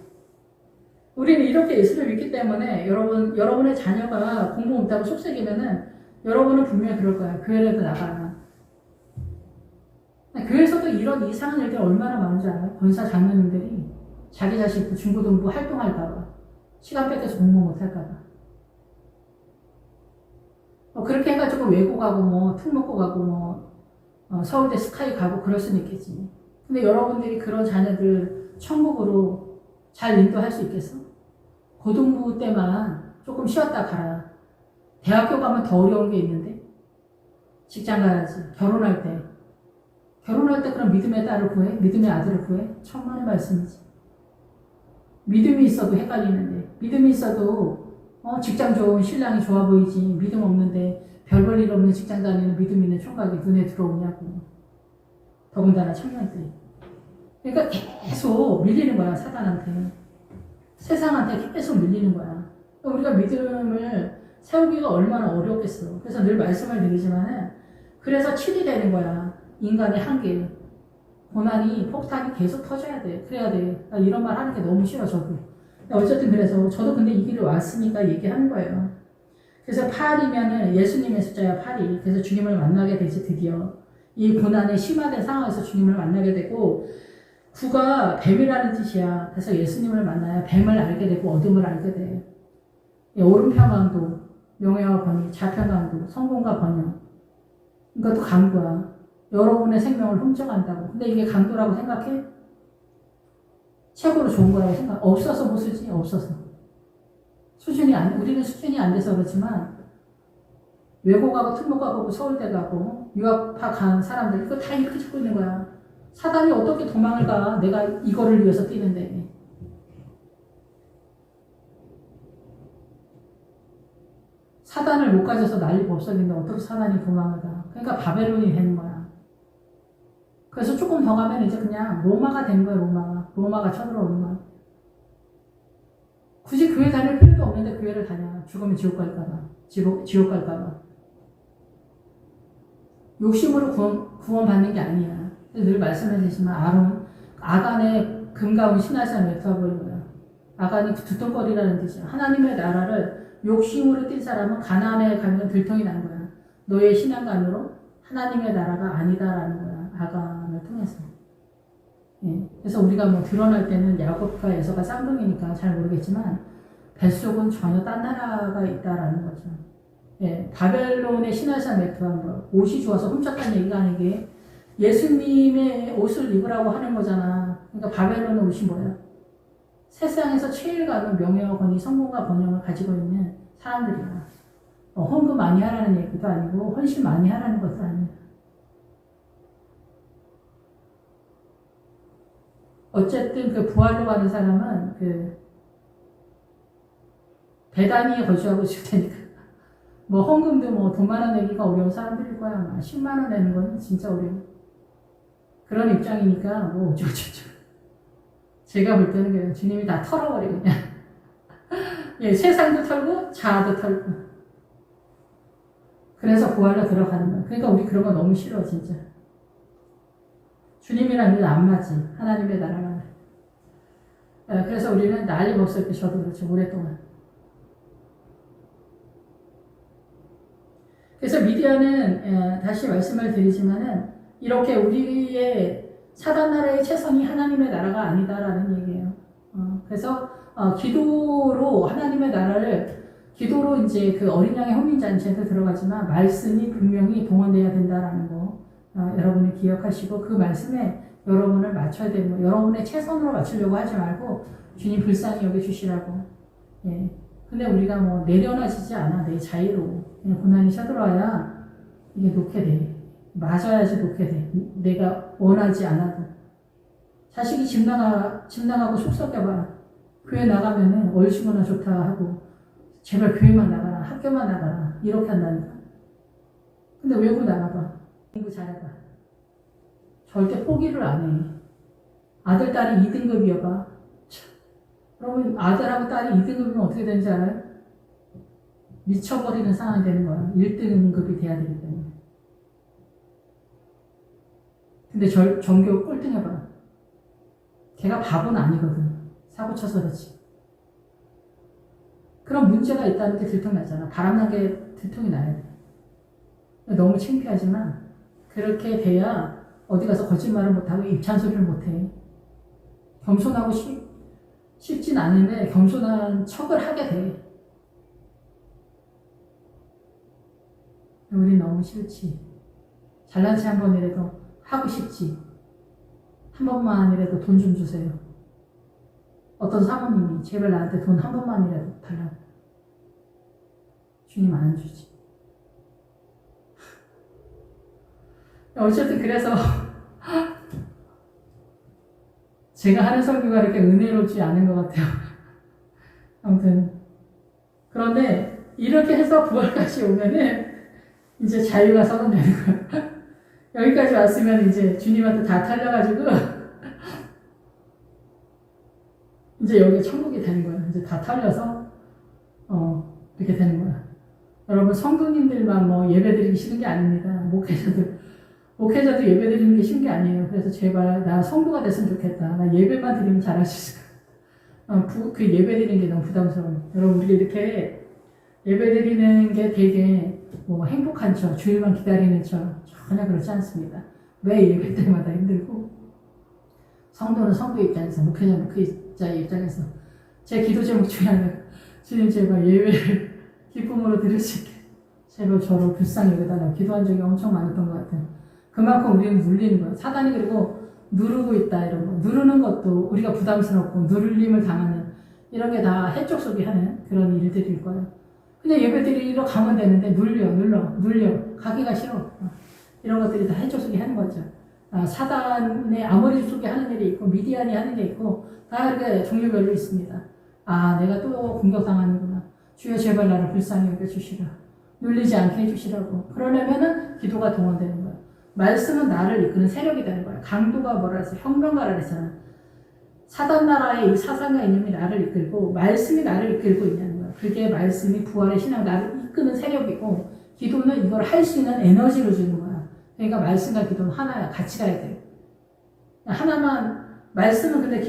우리는 이렇게 예수를 믿기 때문에 여러분의 자녀가 공부 못하고 속색이면은 여러분은 분명히 그럴 거야. 교회라도 나가라. 교회에서도 이런 이상한 일들이 얼마나 많은지 알아요? 권사 장로님들이 자기 자식 중고등부 활동할까봐 시간 뺏겨서 공부 못할까봐 그렇게 해가지고 외고 가고 뭐 특목고 가고 뭐 서울대 스카이 가고 그럴 수는 있겠지. 근데 여러분들이 그런 자녀들 천국으로 잘 인도할 수 있겠어? 고등부 때만 조금 쉬었다 가라. 대학교 가면 더 어려운 게 있는데 직장 가야지. 결혼할 때 그럼 믿음의 딸을 구해? 믿음의 아들을 구해? 천만의 말씀이지. 믿음이 있어도 헷갈리는데 믿음이 있어도 직장 좋은 신랑이 좋아 보이지 믿음 없는데 별 볼 일 없는 직장 다니는 믿음 있는 총각이 눈에 들어오냐고. 더군다나 청년 때. 그러니까 계속 밀리는 거야. 사단한테. 세상한테 계속 밀리는 거야. 우리가 믿음을 세우기가 얼마나 어렵겠어. 그래서 늘 말씀을 드리지만은 그래서 7이 되는 거야. 인간의 한계. 고난이 폭탄이 계속 터져야 돼. 그래야 돼. 나 이런 말 하는 게 너무 싫어 저도. 어쨌든 그래서 저도 근데 이 길을 왔으니까 얘기하는 거예요. 그래서 8이면은 예수님의 숫자야 8이. 그래서 주님을 만나게 되지 드디어. 이 고난의 심화된 상황에서 주님을 만나게 되고 9가 뱀이라는 뜻이야. 그래서 예수님을 만나야 뱀을 알게 되고 어둠을 알게 돼. 오른편강도, 명예와 권위, 좌편강도, 성공과 번영. 이것도 강도야. 여러분의 생명을 훔쳐간다고. 근데 이게 강도라고 생각해? 최고로 좋은 거라고 생각. 없어서 못 쓰지. 없어서. 우리는 수준이 안 돼서 그렇지만 외고 가고 특목 가고 서울대 가고 유학파 간 사람들 이거 다 이렇게 찍고 있는 거야. 사단이 어떻게 도망을 가? 내가 이거를 위해서 뛰는데. 사단을 못 가져서 난리 법석인데 어떻게 사단이 도망을 가. 그러니까 바벨론이 되는 거야. 그래서 조금 더 가면 이제 그냥 로마가 된 거야, 로마가. 로마가 쳐들어오는 거야. 굳이 교회 다닐 필요도 없는데 교회를 다녀. 죽으면 지옥 갈까봐. 지옥 갈까봐. 욕심으로 구원받는 게 아니야. 늘 말씀해주지만 아간의 금가운 신하san 외투어버린 거야. 아간이 두통거리라는 뜻이야. 하나님의 나라를 욕심으로 뛴 사람은 가나안에 가면 들통이 난 거야. 너의 신앙관으로 하나님의 나라가 아니다라는 거야. 아간을 통해서. 예. 그래서 우리가 뭐 드러날 때는 야곱과 에서가 쌍둥이니까 잘 모르겠지만 뱃속은 전혀 딴 나라가 있다라는 거죠. 예. 바벨론의 신하산 메트한 거. 옷이 좋아서 훔쳤다는 얘기가 아니게 예수님의 옷을 입으라고 하는 거잖아. 그러니까 바벨론의 옷이 뭐야? 세상에서 최일 가는 명예와 권위, 성공과 번영을 가지고 있는 사람들이야. 헌금 많이 하라는 얘기도 아니고 헌신 많이 하라는 것도 아니야. 어쨌든 그 부활로 가는 사람은 그 배단위에 거주하고 있을 테니까 뭐 헌금도 뭐 돈 많아 내기가 어려운 사람들일 거야. 아마 10만 원 내는 건 진짜 어려워. 그런 입장이니까 뭐 어쩌고저쩌고. 제가 볼 때는 그냥 주님이 다 털어버리고 그냥 예, 세상도 털고 자아도 털고. 그래서 부활로 들어가는 거야. 그러니까 우리 그런 거 너무 싫어 진짜. 주님이랑 우리는 안 맞지. 하나님의 나라랑. 그래서 우리는 난리 법석에 저도 그렇죠. 오랫동안. 그래서 미디어는 다시 말씀을 드리지만은 이렇게 우리의 사단 나라의 최선이 하나님의 나라가 아니다라는 얘기예요. 그래서 기도로 하나님의 나라를 기도로 이제 그 어린 양의 혼인잔치에도 들어가지만 말씀이 분명히 동원돼야 된다라는 거 여러분이 기억하시고 그 말씀에 여러분을 맞춰야 되는 거. 여러분의 최선으로 맞추려고 하지 말고 주님 불쌍히 여겨주시라고. 예. 근데 우리가 뭐 내려놔지지 않아. 내 자유로. 그냥 고난이 쳐들어와야 이게 놓게 돼. 맞아야지 놓게 돼. 내가 원하지 않아도. 자식이 집 나가고 속썩여봐. 교회 나가면은 얼씨구나 좋다 하고 제발 교회만 나가라. 학교만 나가라. 이렇게 한다니까. 근데 외국 나가봐. 공부 잘해봐. 절대 포기를 안 해. 아들, 딸이 2등급이어봐. 그러면 아들하고 딸이 2등급이면 어떻게 되는지 알아요? 미쳐버리는 상황이 되는 거야. 1등급이 돼야 되기 때문에. 근데 전교 꼴등해봐. 걔가 바보는 아니거든. 사고 쳐서 그렇지. 그런 문제가 있다는 게 들통나잖아. 바람나게 들통이 나야 돼. 너무 창피하지만 그렇게 돼야 어디 가서 거짓말을 못하고 입찬소리를 못해. 겸손하고 쉽진 않은데 겸손한 척을 하게 돼. 우리 너무 싫지. 잘난 체 한 번이라도 하고 싶지. 한 번만이라도 돈 좀 주세요. 어떤 사모님이 제발 나한테 돈 한 번만이라도 달라고. 주님 안 주지. 어쨌든 그래서 제가 하는 설교가 이렇게 은혜롭지 않은 것 같아요. 아무튼 그런데 이렇게 해서 부활까지 오면은 이제 자유가 선언되는 거야. 여기까지 왔으면 이제 주님한테 다 탈려가지고 이제 여기 천국이 되는 거야. 이제 다 탈려서 이렇게 되는 거야. 여러분 성도님들만 뭐 예배드리기 싫은 게 아닙니다. 목회자도 예배드리는 게 쉬운 게 아니에요. 그래서 제발 나 성도가 됐으면 좋겠다. 나 예배만 드리면 잘할 수 있을 것 같아. 그 예배드리는 게 너무 부담스러워요. 여러분 우리 이렇게 예배드리는 게 되게 뭐 행복한 척, 주일만 기다리는 척 전혀 그렇지 않습니다. 매 예배 때마다 힘들고 성도는 성도 입장에서 목회자 목회자의 입장에서 제 기도 제목 중에 하나가 주님 제발 예배를 기쁨으로 드릴 수 있게 제발 저를 불쌍히 여겨달라고 기도한 적이 엄청 많았던 것 같아요. 그만큼 우리는 눌리는 거예요. 사단이 그리고 누르고 있다 이런 거. 누르는 것도 우리가 부담스럽고 누를림을 당하는 이런 게 다 해적 속이 하는 그런 일들일 거예요. 그냥 예배 드리러 가면 되는데 눌려 가기가 싫어. 이런 것들이 다 해적 속이 하는 거죠. 사단의 아모리 속에 하는 일이 있고 미디안이 하는 게 있고 다 이렇게 종류별로 있습니다. 내가 또 공격당하는구나. 주여 제발 나를 불쌍히 여겨주시라. 눌리지 않게 해주시라고. 그러려면은 기도가 동원되는 거야. 말씀은 나를 이끄는 세력이 되는 거야. 강도가 뭐라 했어? 혁명가라 그랬잖아. 사단 나라의 이 사상과 이념이 나를 이끌고 말씀이 나를 이끌고 있냐는 거야. 그게 말씀이 부활의 신앙 나를 이끄는 세력이고 기도는 이걸 할 수 있는 에너지를 주는 거야. 그러니까 말씀과 기도는 하나야. 같이 가야 돼. 하나만 말씀은 근데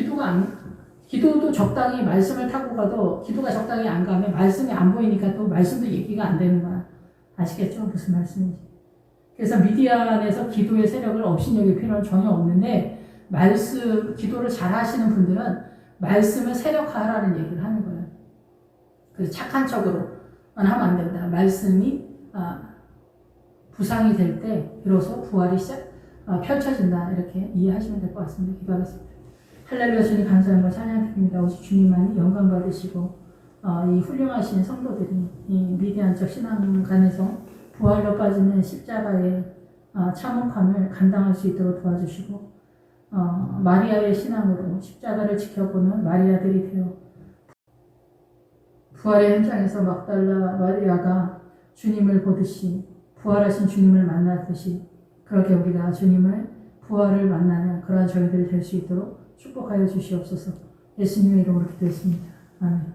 기도도 적당히 말씀을 타고 가도 기도가 적당히 안 가면 말씀이 안 보이니까 또 말씀도 얘기가 안 되는 거야. 아시겠죠? 무슨 말씀인지. 그래서 미디안에서 기도의 세력을 업신여길 필요는 전혀 없는데 기도를 잘 하시는 분들은 말씀을 세력화하라는 얘기를 하는 거예요. 그래서 착한 척으로만 하면 안 된다. 말씀이 부상이 될 때 비로소 부활이 펼쳐진다. 이렇게 이해하시면 될 것 같습니다. 기도하겠습니다. 할렐루야. 주님 감사합니다. 찬양드립니다. 오직 주님만이 영광 받으시고 이 훌륭하신 성도들이 이 미디안적 신앙간에서 부활로 빠지는 십자가의 참혹함을 감당할 수 있도록 도와주시고 마리아의 신앙으로 십자가를 지켜보는 마리아들이 되어 부활의 현장에서 막달라 마리아가 주님을 보듯이 부활하신 주님을 만나듯이 그렇게 우리가 주님을 부활을 만나는 그러한 저희들이 될 수 있도록 축복하여 주시옵소서. 예수님의 이름으로 기도했습니다. 아멘.